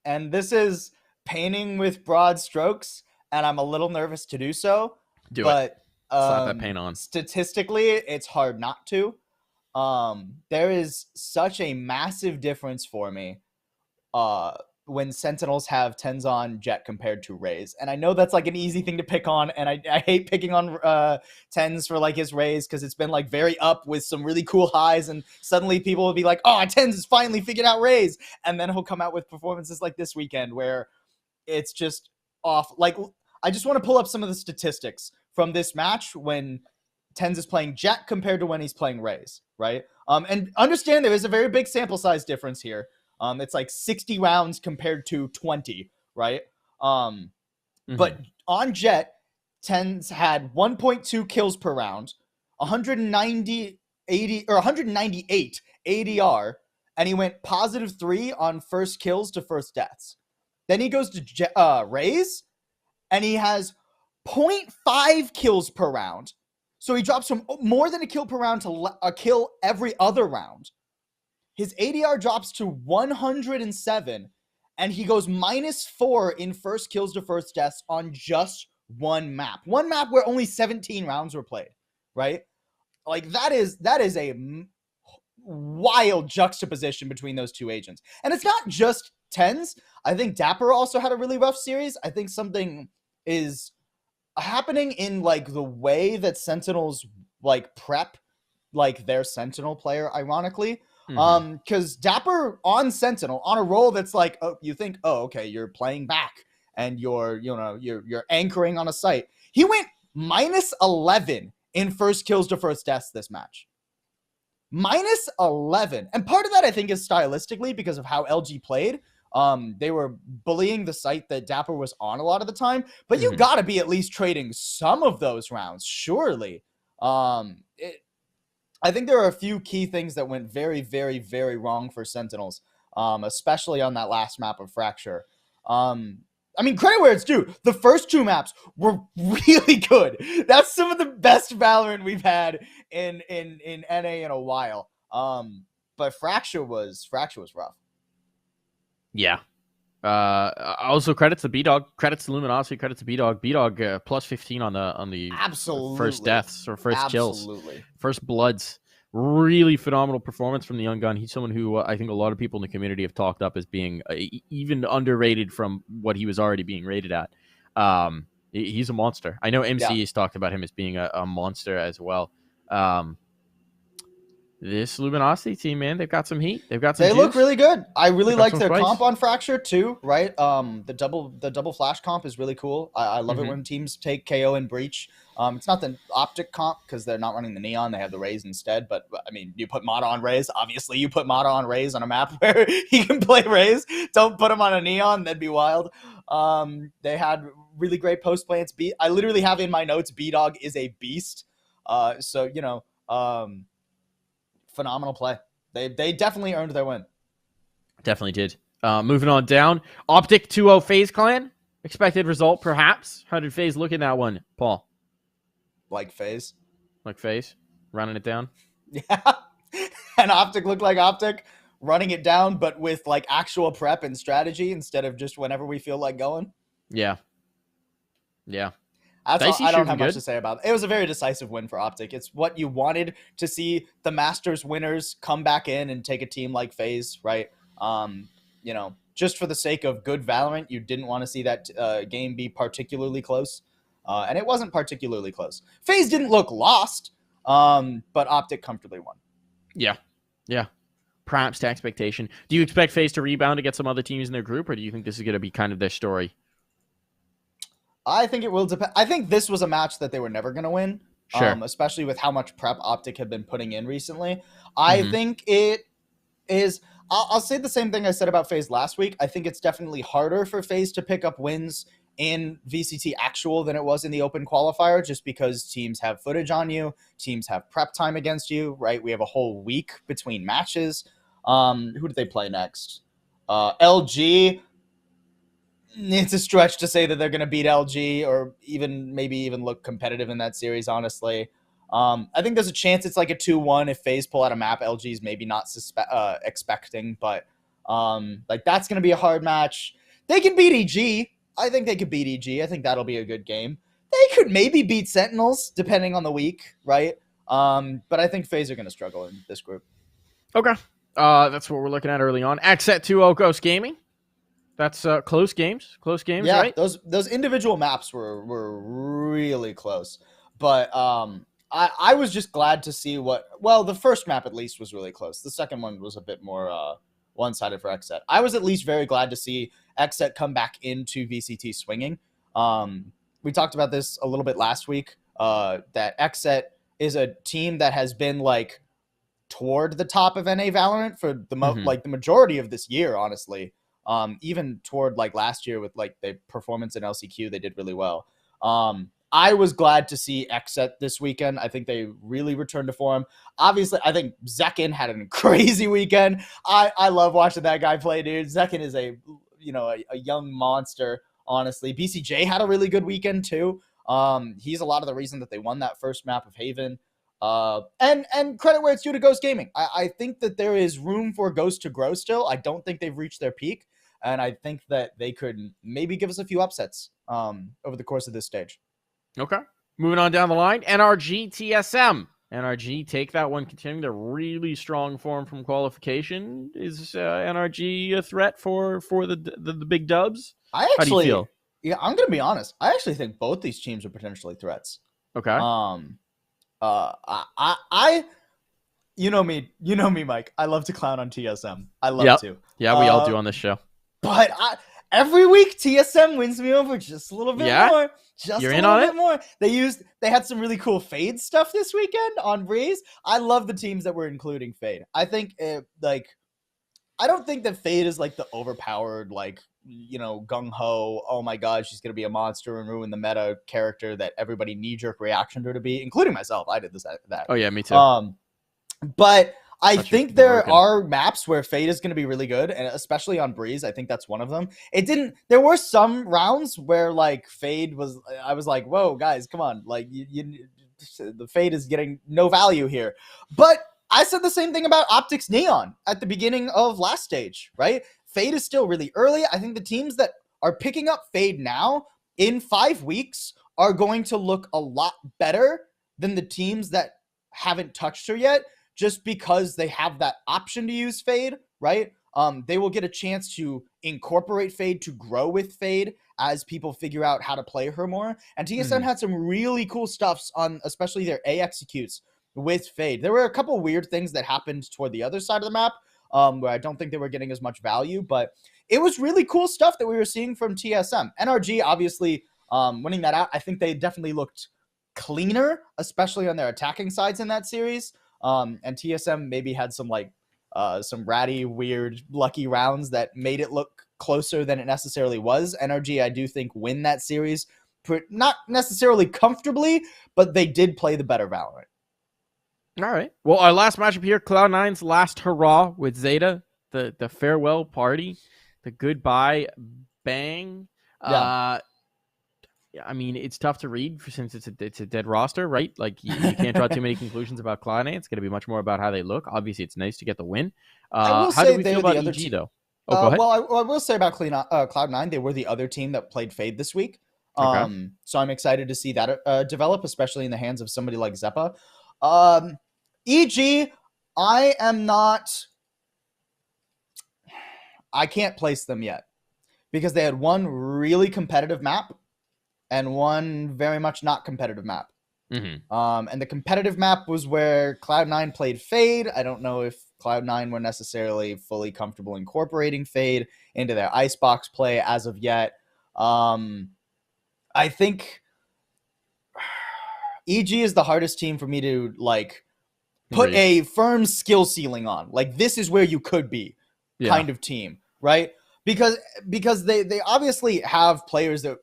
And this is painting with broad strokes, and I'm a little nervous to do so. But
slap that paint on.
Statistically, it's hard not to. There is such a massive difference for me when Sentinels have 10s on Jet compared to Raze. And I know that's like an easy thing to pick on, and I hate picking on 10s for like his Raze because it's been like very up with some really cool highs, and suddenly people will be like, oh, 10s has finally figured out Raze. And then he'll come out with performances like this weekend where it's just off. Like, I just want to pull up some of the statistics from this match when Tens is playing Jet compared to when he's playing Raze, right? And understand there is a very big sample size difference here. It's like 60 rounds compared to 20, right? But on Jet, Tens had 1.2 kills per round, 198 ADR, and he went +3 on first kills to first deaths. Then he goes to Raze, and he has 0.5 kills per round. So he drops from more than a kill per round to a kill every other round. His ADR drops to 107, and he goes -4 in first kills to first deaths on just one map. One map where only 17 rounds were played, right? Like, that is a wild juxtaposition between those two agents. And it's not just Tens. I think Dapper also had a really rough series. I think something is happening in like the way that Sentinels like prep like their Sentinel player, ironically. Because Dapper on Sentinel on a role that's like, oh, you think, oh, okay, you're playing back and you're anchoring on a site. He went -11 in first kills to first deaths this match. -11. And part of that I think is stylistically because of how LG played. They were bullying the site that Dapper was on a lot of the time, but you got to be at least trading some of those rounds, surely. I think there are a few key things that went very, very, very wrong for Sentinels, especially on that last map of Fracture. I mean, credit where it's due. The first two maps were really good. That's some of the best Valorant we've had in NA in a while. But Fracture was rough.
Yeah. Also credits to B-Dog, credits to Luminosity, credits to B-Dog. B-Dog +15 on the
Absolutely.
First deaths or first
Absolutely.
kills, first bloods. Really phenomenal performance from the young gun. He's someone who I think a lot of people in the community have talked up as being even underrated from what he was already being rated at. He's a monster. I know MC has talked about him as being a monster as well. This Luminosity team, man, they've got some heat. They
look really good. I really like their comp on Fracture too, right? The double flash comp is really cool. I love it when teams take KO and Breach. It's not the optic comp because they're not running the Neon. They have the Raze instead. But I mean, you put Mata on Raze. Obviously, you put Mata on Raze on a map where he can play Raze. Don't put him on a Neon. That'd be wild. They had really great post plants. I literally have in my notes, B-Dog is a beast. So, phenomenal play. They definitely earned their win.
Definitely did. Moving on down. Optic 2-0 FaZe Clan. Expected result, perhaps. How did FaZe look in that one, Paul?
Like FaZe?
like FaZe, running it down.
Yeah. And Optic looked like Optic, running it down, but with like actual prep and strategy instead of just whenever we feel like going.
Yeah. Yeah.
That's all,
Dicey
I don't
shooting
have much
good.
to say about it. It was a very decisive win for Optic. It's what you wanted to see the Masters winners come back in and take a team like FaZe, right? Just for the sake of good Valorant, you didn't want to see that game be particularly close. And it wasn't particularly close. FaZe didn't look lost, but Optic comfortably won.
Yeah. Yeah. Perhaps to expectation. Do you expect FaZe to rebound to get some other teams in their group, or do you think this is going to be kind of their story?
I think it will depend. I think this was a match that they were never going to win,
Sure.
especially with how much prep Optic had been putting in recently. I think it is. I'll say the same thing I said about FaZe last week. I think it's definitely harder for FaZe to pick up wins in VCT Actual than it was in the Open Qualifier, just because teams have footage on you, teams have prep time against you, right? We have a whole week between matches. Who did they play next? LG. It's a stretch to say that they're going to beat LG or maybe even look competitive in that series, honestly. I think there's a chance it's like a 2-1 if FaZe pull out a map LG's maybe not expecting, but that's going to be a hard match. They can beat EG. I think they could beat EG. I think that'll be a good game. They could maybe beat Sentinels, depending on the week, right? But I think FaZe are going to struggle in this group.
Okay. That's what we're looking at early on. Xeta 2-0 Ghost Gaming. That's close games. Close games,
yeah,
right?
Those individual maps were really close. But I was just glad to see the first map at least was really close. The second one was a bit more one-sided for Xset. I was at least very glad to see Xset come back into VCT swinging. We talked about this a little bit last week, that Xset is a team that has been like toward the top of NA Valorant for the the majority of this year, honestly. Even toward like last year with like the performance in LCQ, they did really well. I was glad to see Xset this weekend. I think they really returned to form. Obviously, I think Zekin had a crazy weekend. I love watching that guy play, dude. Zekin is a young monster, honestly. BCJ had a really good weekend too. He's a lot of the reason that they won that first map of Haven. And credit where it's due to Ghost Gaming. I think that there is room for Ghost to grow still. I don't think they've reached their peak, and I think that they could maybe give us a few upsets over the course of this stage.
Okay. Moving on down the line, NRG TSM. NRG take that one, continuing their really strong form from qualification. Is NRG a threat for the big dubs?
How do you feel? Yeah, I'm gonna be honest. I actually think both these teams are potentially threats.
Okay.
You know me, Mike. I love to clown on TSM. I love to.
Yeah, we all do on this show.
But every week TSM wins me over just a little bit more. You're in on it? More. They had some really cool Fade stuff this weekend on Breeze. I love the teams that were including Fade. I think I don't think that Fade is like the overpowered, gung ho, oh my god, she's gonna be a monster and ruin the meta character that everybody knee-jerk reaction to her to be, including myself. I did that.
Oh yeah, me too.
But I think there are maps where Fade is going to be really good, and especially on Breeze, I think that's one of them. There were some rounds where Fade was, I was like, whoa, guys, come on. The Fade is getting no value here. But I said the same thing about Optics Neon at the beginning of last stage, right? Fade is still really early. I think the teams that are picking up Fade now in 5 weeks are going to look a lot better than the teams that haven't touched her yet, just because they have that option to use Fade, right? They will get a chance to incorporate Fade, to grow with Fade as people figure out how to play her more. And TSM had some really cool stuffs on, especially their A executes with Fade. There were a couple weird things that happened toward the other side of the map, where I don't think they were getting as much value, but it was really cool stuff that we were seeing from TSM. NRG, obviously, winning that out, I think they definitely looked cleaner, especially on their attacking sides in that series. And TSM maybe had some ratty, weird, lucky rounds that made it look closer than it necessarily was. NRG, I do think, win that series, not necessarily comfortably, but they did play the better Valorant.
All right. Well, our last matchup here, Cloud9's last hurrah with Xeta, the farewell party, the goodbye bang.
Yeah.
I mean, it's tough to read since it's a dead roster, right? Like you can't draw too many conclusions about Cloud9. It's going to be much more about how they look. Obviously, it's nice to get the win.
I will
How
say
do we feel
they're the
about
other
EG
team.
though? Oh, go ahead.
Well, I will say about Cloud9, they were the other team that played Fade this week.
Okay.
So I'm excited to see that develop, especially in the hands of somebody like Xepa. EG, I can't place them yet because they had one really competitive map and one very much not competitive map.
Mm-hmm.
And the competitive map was where Cloud9 played Fade. I don't know if Cloud9 were necessarily fully comfortable incorporating Fade into their Icebox play as of yet. I think EG is the hardest team for me to like put a firm skill ceiling on. Like this is where you could be kind of team, right? Because they obviously have players that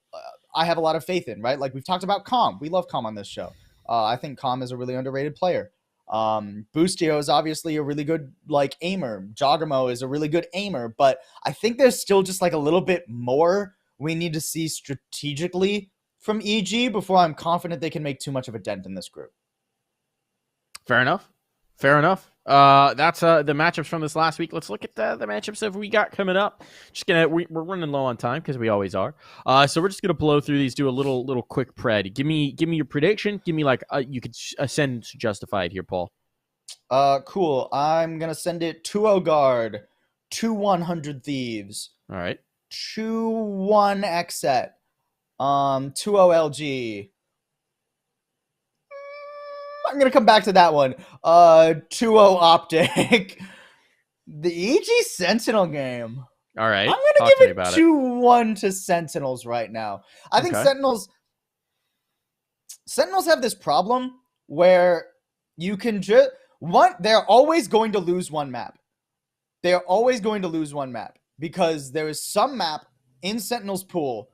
I have a lot of faith in, right? Like we've talked about Calm. We love Calm on this show. I think Calm is a really underrated player. Boostio is obviously a really good like aimer. Joggermo is a really good aimer, but I think there's still just like a little bit more we need to see strategically from EG before I'm confident they can make too much of a dent in this group.
Fair enough. That's the matchups from this last week. Let's look at the matchups that we got coming up. We're running low on time because we always are. So we're just gonna blow through these, do a little quick pred. Give me your prediction. Give me like you could send Justified here, Paul.
Cool. I'm gonna send it 2-0 guard, 2-100 thieves.
All right.
2-1 Xet. 2-0 LG. I'm gonna come back to that one. 2-0 Optic. The EG Sentinel game.
All right.
I'm gonna give it 2-1 to Sentinels right now. I think Sentinels have this problem where you can just they're always going to lose one map. They are always going to lose one map because there is some map in Sentinel's pool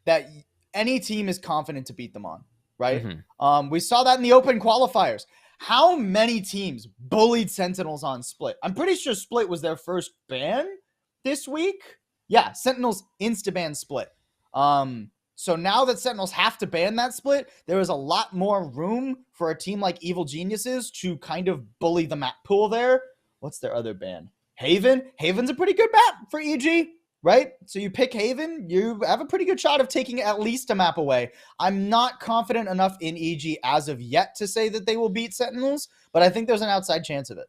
that any team is confident to beat them on, right?
Mm-hmm.
We saw that in the open qualifiers. How many teams bullied Sentinels on Split? I'm pretty sure Split was their first ban this week. Yeah, Sentinels insta-ban Split. So now that Sentinels have to ban that Split, there is a lot more room for a team like Evil Geniuses to kind of bully the map pool there. What's their other ban? Haven. Haven's a pretty good map for EG, right? So you pick Haven, you have a pretty good shot of taking at least a map away. I'm not confident enough in EG as of yet to say that they will beat Sentinels, but I think there's an outside chance of it.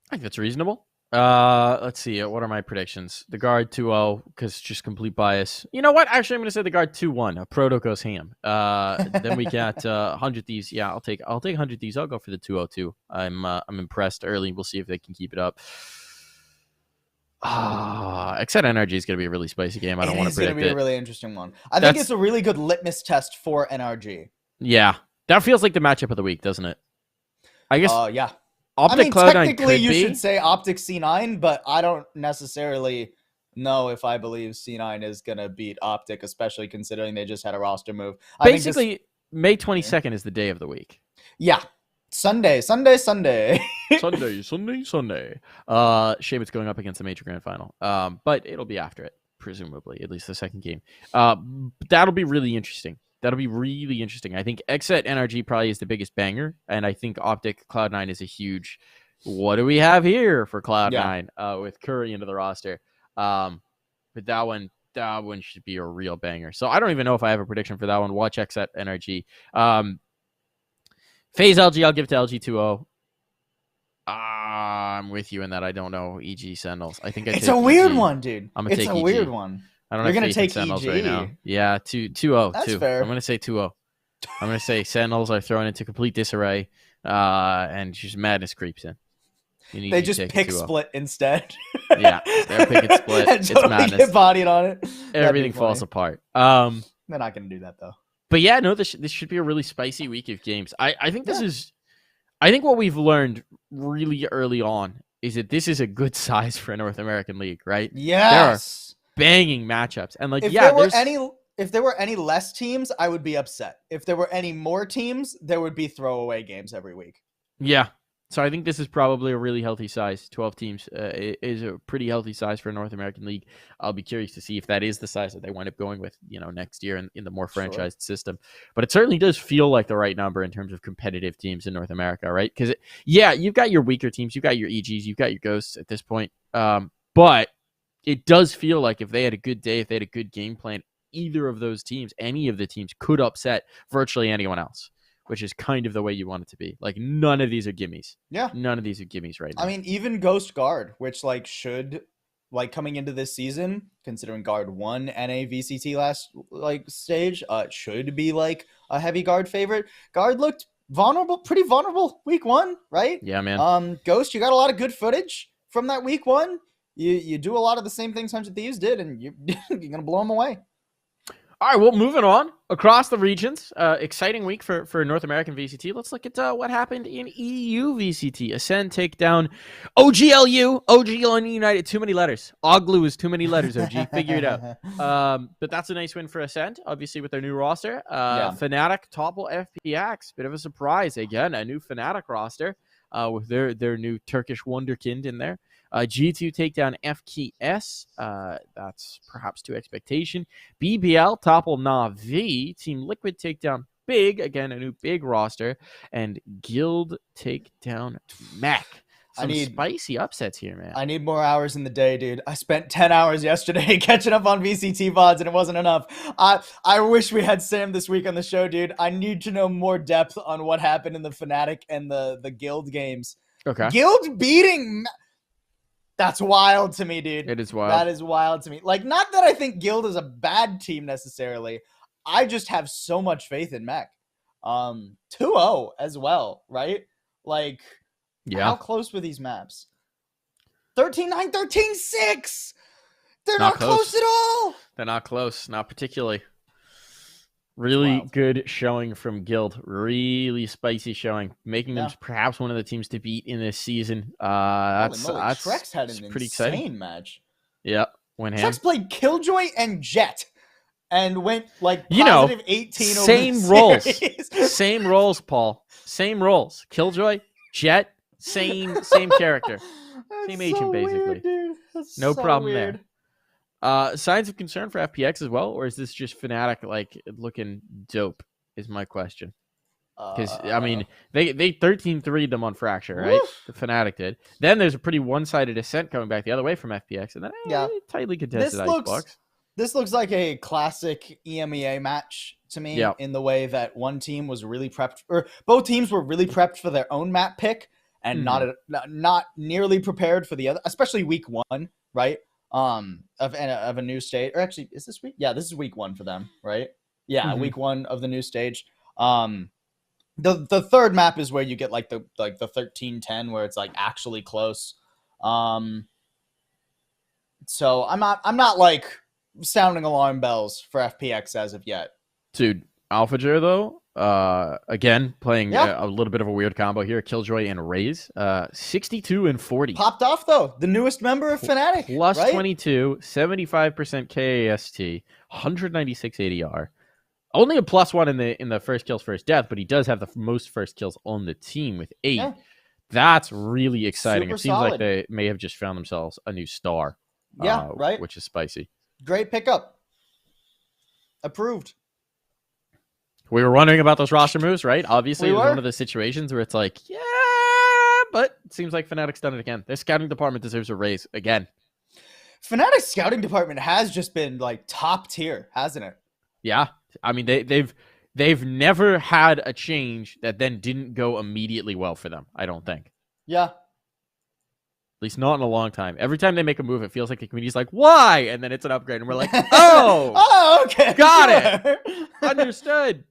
I think that's reasonable. Let's see. What are my predictions? The guard 2-0 because just complete bias. You know what? Actually, I'm going to say the guard 2-1. Proto goes ham. Then we got 100 Thieves. Yeah, I'll take 100 Thieves. I'll go for the 2-0 too. I'm impressed early. We'll see if they can keep it up. Xeta NRG is going to be a really spicy game. I don't want to predict it.
It's going to be a really interesting one. I think it's a really good litmus test for NRG.
Yeah, that feels like the matchup of the week, doesn't it? I guess.
Yeah.
Optic
technically you should say Optic C9, but I don't necessarily know if I believe C9 is going to beat Optic, especially considering they just had a roster move.
Basically, May 22nd is the day of the week.
Yeah. Sunday.
Shame it's going up against the Major Grand Final. But it'll be after it, presumably, at least the second game. That'll be really interesting. I think Xet NRG probably is the biggest banger, and I think Optic Cloud9 is a huge. What do we have here for Cloud9 with Curry into the roster? But that one should be a real banger. So I don't even know if I have a prediction for that one. Watch Xet NRG. FaZe LG, I'll give to LG 2-0. I'm with you in that. I don't know EG Sentinels. I think
it's a weird one, dude.
I'm gonna take
a
EG.
Weird one.
I don't
You're
have
gonna take
Sentinels
EG
right now. Yeah, 2-0.
That's
too.
fair.
I'm gonna say 2-0. I'm gonna say Sentinels are thrown into complete disarray, and just madness creeps in.
They just pick Split instead.
Yeah, they're picking Split. It's madness.
Get bodied on it.
Everything falls apart.
They're not gonna do that though.
But yeah, no, this should be a really spicy week of games. I think this is. I think what we've learned really early on is that this is a good size for a North American league, right?
Yes.
There are banging matchups. And like,
if there were any less teams, I would be upset. If there were any more teams, there would be throwaway games every week.
Yeah. So I think this is probably a really healthy size. 12 teams is a pretty healthy size for a North American league. I'll be curious to see if that is the size that they wind up going with, next year in the more franchised system. But it certainly does feel like the right number in terms of competitive teams in North America, right? Because, you've got your weaker teams, you've got your EGs, you've got your Ghosts at this point. But it does feel like if they had a good day, if they had a good game plan, either of those teams, any of the teams could upset virtually anyone else, which is kind of the way you want it to be. Like, none of these are gimmies.
Yeah.
None of these are gimmies right now.
I mean, even Ghost Guard, which should coming into this season, considering Guard won NA VCT last stage, should be a heavy Guard favorite. Guard looked pretty vulnerable week 1, right?
Yeah, man.
Ghost, you got a lot of good footage from that week 1. You do a lot of the same things 100 Thieves did, and you're gonna blow them away.
All right, well, moving on across the regions. Exciting week for North American VCT. Let's look at what happened in EU VCT. Ascend take down OGLU. OGLU United, too many letters. Oglu is too many letters, OG. Figure it out. But that's a nice win for Ascend, obviously, with their new roster. Fnatic topple FPX. Bit of a surprise. Again, a new Fnatic roster with their new Turkish wonderkind in there. G2 take down FKS. That's perhaps to expectation. BBL topple Na'Vi. Team Liquid take down Big. Again, a new big roster. And Guild take down Mech. Some spicy upsets here, man.
I need more hours in the day, dude. I spent 10 hours yesterday catching up on VCT VODs, and it wasn't enough. I wish we had Sam this week on the show, dude. I need to know more depth on what happened in the Fnatic and the Guild games.
Okay.
Guild beating... That's wild to me, dude.
It is wild.
That is wild to me. Not that I think Guild is a bad team necessarily. I just have so much faith in Mech. 2-0 as well, right? How close were these maps? 13-9, 13-6! They're not close at all!
They're not close. Not particularly. Really good showing from Guild. Really spicy showing. Making them perhaps one of the teams to beat in this season. That's
Trex had an
pretty
insane
exciting
match.
Yeah.
Trex played Killjoy and Jet and went positive 18
same
over
roles. Same roles, Paul. Same roles. Killjoy, Jet, same character. Same agent, basically.
Weird,
no problem there. Signs of concern for FPX as well, or is this just Fnatic looking dope? Is my question. Because I mean, they 13-3'd them on Fracture, right? The Fnatic did. Then there's a pretty one-sided Ascent coming back the other way from FPX, and then tightly contested Icebox.
This looks like a classic EMEA match to me, in the way that one team was really prepped, or both teams were really prepped for their own map pick, and not nearly prepared for the other, especially week 1, right? Of a new stage, or actually, is this week? Yeah, this is week 1 for them, right? Yeah, week 1 of the new stage. The third map is where you get the 13-10, where it's actually close. So I'm not sounding alarm bells for FPX as of yet.
Dude, AlphaJer though, again playing a little bit of a weird combo here. Killjoy and Raze, 62 and 40.
Popped off though, the newest member of Fnatic.
Plus
right?
22, 75% KAST, 196 ADR. Only a +1 in the first kills first death, but he does have the most first kills on the team with 8. Yeah. That's really exciting. It seems like they may have just found themselves a new star.
Yeah, right.
Which is spicy.
Great pickup. Approved.
We were wondering about those roster moves, right? Obviously, it was one of the situations where it's but it seems like Fnatic's done it again. Their scouting department deserves a raise again.
Fnatic's scouting department has just been top tier, hasn't it?
Yeah. I mean, they've never had a change that then didn't go immediately well for them, I don't think.
Yeah.
At least not in a long time. Every time they make a move, it feels like the community's like, why? And then it's an upgrade, and we're like, oh,
okay.
Got it. Understood.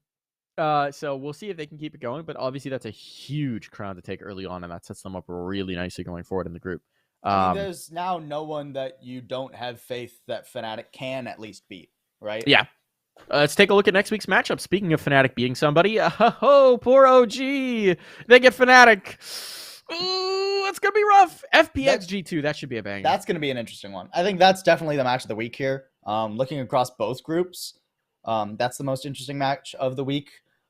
So we'll see if they can keep it going, but obviously that's a huge crown to take early on, and that sets them up really nicely going forward in the group.
I mean, there's now no one that you don't have faith that Fnatic can at least beat, right?
Yeah. Let's take a look at next week's matchup. Speaking of Fnatic beating somebody, poor OG. They get Fnatic. Ooh, that's going to be rough. FPX G2, that should be a banger.
That's going to be an interesting one. I think that's definitely the match of the week here. Looking across both groups, that's the most interesting match of the week.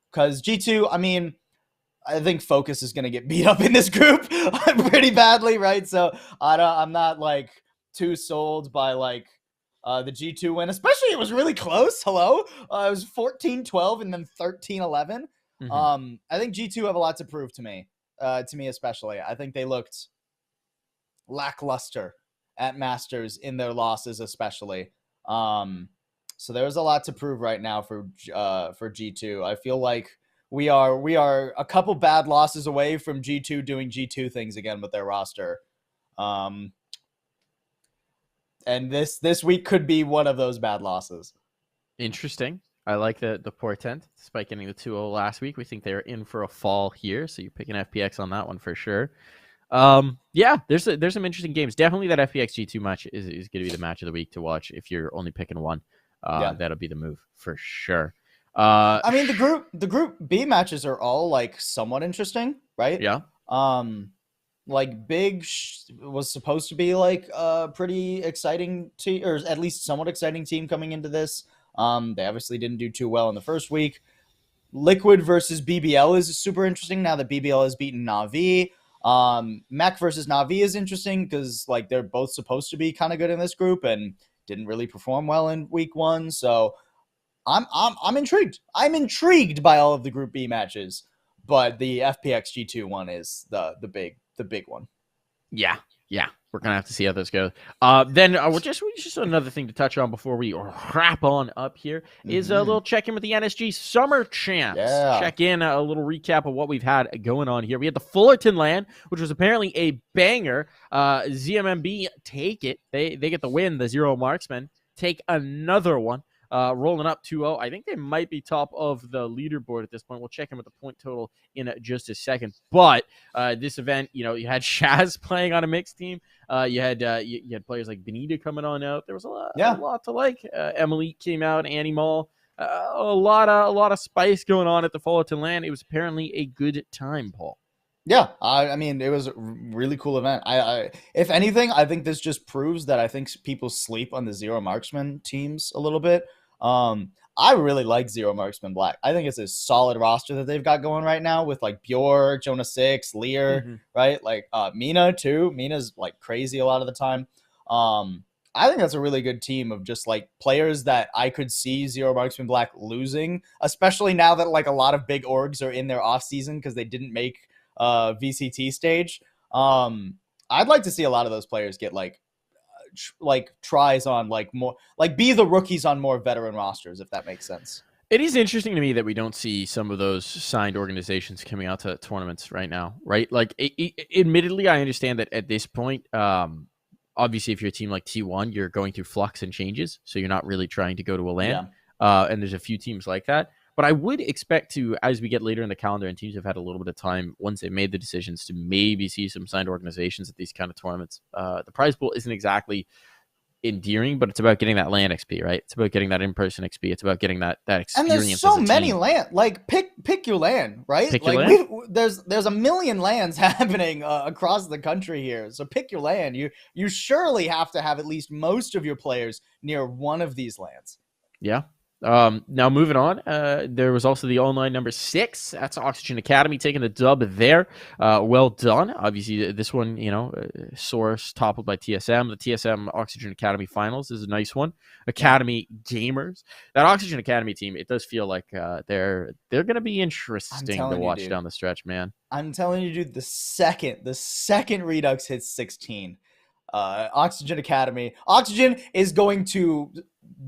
Because G2, I mean, I think Focus is going to get beat up in this group pretty badly, right? So I'm not like too sold by like the G2 win, especially it was really close. Hello, it was 14-12 and then 13-11. I think G2 have a lot to prove to me especially. I think they looked lackluster at Masters in their losses, especially. So there's a lot to prove right now for G2. I feel like we are a couple bad losses away from G2 doing G2 things again with their roster. And this week could be one of those bad losses.
Interesting. I like the portent. Despite getting the 2-0 last week, we think they're in for a fall here. So you're picking FPX on that one for sure. Yeah, there's some interesting games. Definitely that FPX G2 match is going to be the match of the week to watch if you're only picking one. That'll be the move for sure.
I mean, the group B matches are all like somewhat interesting, right?
Yeah.
Like Big was supposed to be like a pretty exciting team, or at least somewhat exciting team coming into this. They obviously didn't do too well in the first week. Liquid versus BBL is super interesting now that BBL has beaten Na'Vi. Mech versus Na'Vi is interesting because like they're both supposed to be kind of good in this group and didn't really perform well in week 1. So I'm intrigued. I'm intrigued by all of the Group B matches, but the FPX G2 one is the big one.
Yeah. We're gonna have to see how this goes. Then we're just another thing to touch on before we wrap on up here is a little check in with the NSG Summer Champs.
Yeah.
Check in a little recap of what we've had going on here. We had the Fullerton LAN, which was apparently a banger. ZMMB take it. They get the win. The Zero Marksmen take another one. Rolling up 2-0. I think they might be top of the leaderboard at this point. We'll check in with the point total in just a second. But this event, you had Shaz playing on a mixed team. You had players like Benita coming on out. There was a lot to like. Emily came out, Annie Mall. A lot of spice going on at the Fullerton LAN. It was apparently a good time, Paul.
Yeah, I mean, it was a really cool event. I if anything, I think this just proves that I think people sleep on the Zero Marksman teams a little bit. I really like Zero Marksman Black. I think it's a solid roster that they've got going right now with like Bjork, Jonah Six, Lear, right? Like Mina too. Mina's like crazy a lot of the time. I think that's a really good team of just like players that I could see Zero Marksman Black losing, especially now that like a lot of big orgs are in their off season because they didn't make VCT stage. I'd like to see a lot of those players get like tries on like more, like be the rookies on more veteran rosters, if that makes sense.
It is interesting to me that we don't see some of those signed organizations coming out to tournaments right now, right? Like, admittedly, I understand that at this point, obviously, if you're a team like T1, you're going through flux and changes, so you're not really trying to go to a LAN. And there's a few teams like that. But I would expect to, as we get later in the calendar and teams have had a little bit of time, once they made the decisions, to maybe see some signed organizations at these kind of tournaments. The prize pool isn't exactly endearing, but it's about getting that LAN XP, right? It's about getting that in-person XP. It's about getting that experience.
And there's so many LAN. Like, pick your LAN, right?
Pick
like
your LAN?
There's a million LANs happening across the country here. So pick your LAN. You surely have to have at least most of your players near one of these LANs.
Yeah. Now moving on, there was also the online number 6. That's Oxygen Academy taking the dub there. Well done. Obviously, this one, Source toppled by TSM. The TSM Oxygen Academy finals is a nice one. Academy gamers. That Oxygen Academy team, it does feel like they're going to be interesting to watch down the stretch, man.
I'm telling you, dude, the second Redux hits 16, Oxygen Academy. Oxygen is going to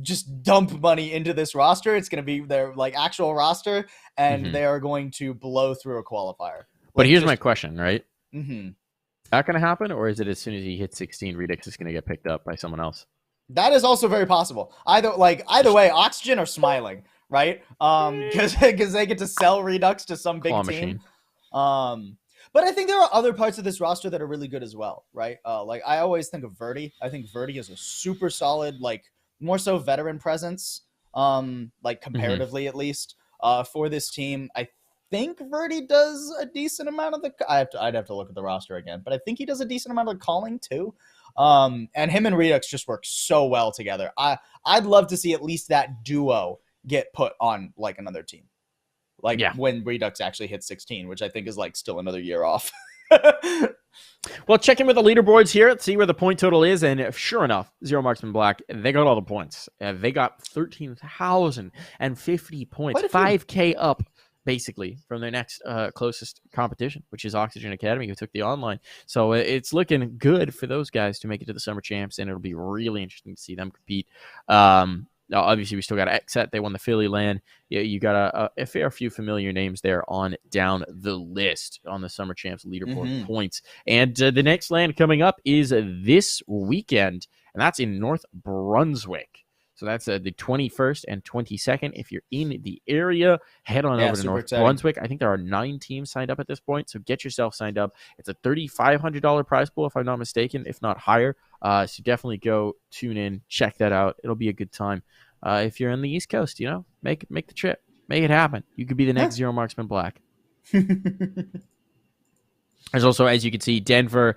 just dump money into this roster. It's going to be their like actual roster, and they are going to blow through a qualifier.
But here's my question, right?
Mm-hmm.
That going to happen, or is it as soon as he hits 16, Redux is going to get picked up by someone else?
That is also very possible. Either way, Oxygen are smiling, right? Because they get to sell Redux to some big team. But I think there are other parts of this roster that are really good as well, right? Like I always think of Verdi. I think Verdi is a super solid, like more so veteran presence, like comparatively at least, for this team. I think Verdi does a decent amount of the. I'd have to look at the roster again, but I think he does a decent amount of calling too. And him and Redux just work so well together. I'd love to see at least that duo get put on like another team. like
Yeah.
when Redux actually hits 16, which I think is like still another year off.
Well, check in with the leaderboards here. Let's see where the point total is. And sure enough, Zero Marksman Black, they got all the points. They got 13,050 points, 5K up, basically, from their next closest competition, which is Oxygen Academy, who took the online. So it's looking good for those guys to make it to the Summer Champs, and it'll be really interesting to see them compete. Obviously, we still got Xeta. They won the Philly LAN. You got a fair few familiar names there on down the list on the Summer Champs leaderboard points. And the next LAN coming up is this weekend, and that's in North Brunswick. So that's the 21st and 22nd. If you're in the area, head on over to North Brunswick. I think there are 9 teams signed up at this point, so get yourself signed up. It's a $3,500 prize pool, if I'm not mistaken, if not higher. So definitely go tune in, check that out. It'll be a good time. If you're on the East Coast, make the trip, make it happen. You could be the next Zero Marksman Black. There's also, as you can see, Denver,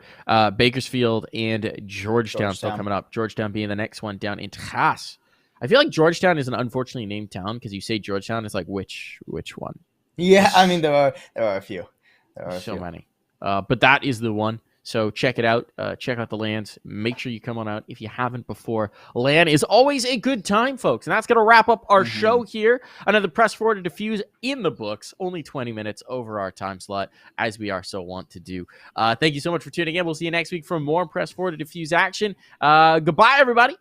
Bakersfield, and Georgetown still coming up. Georgetown being the next one down in Texas. I feel like Georgetown is an unfortunately named town because you say Georgetown, it's like which one?
Yeah, I mean there are a few.
So many. But that is the one. So check it out. Check out the LANs. Make sure you come on out if you haven't before. LAN is always a good time, folks. And that's going to wrap up our show here. Another Press Forward to Defuse in the books. Only 20 minutes over our time slot, as we are so wont to do. Thank you so much for tuning in. We'll see you next week for more Press Forward to Defuse action. Goodbye, everybody.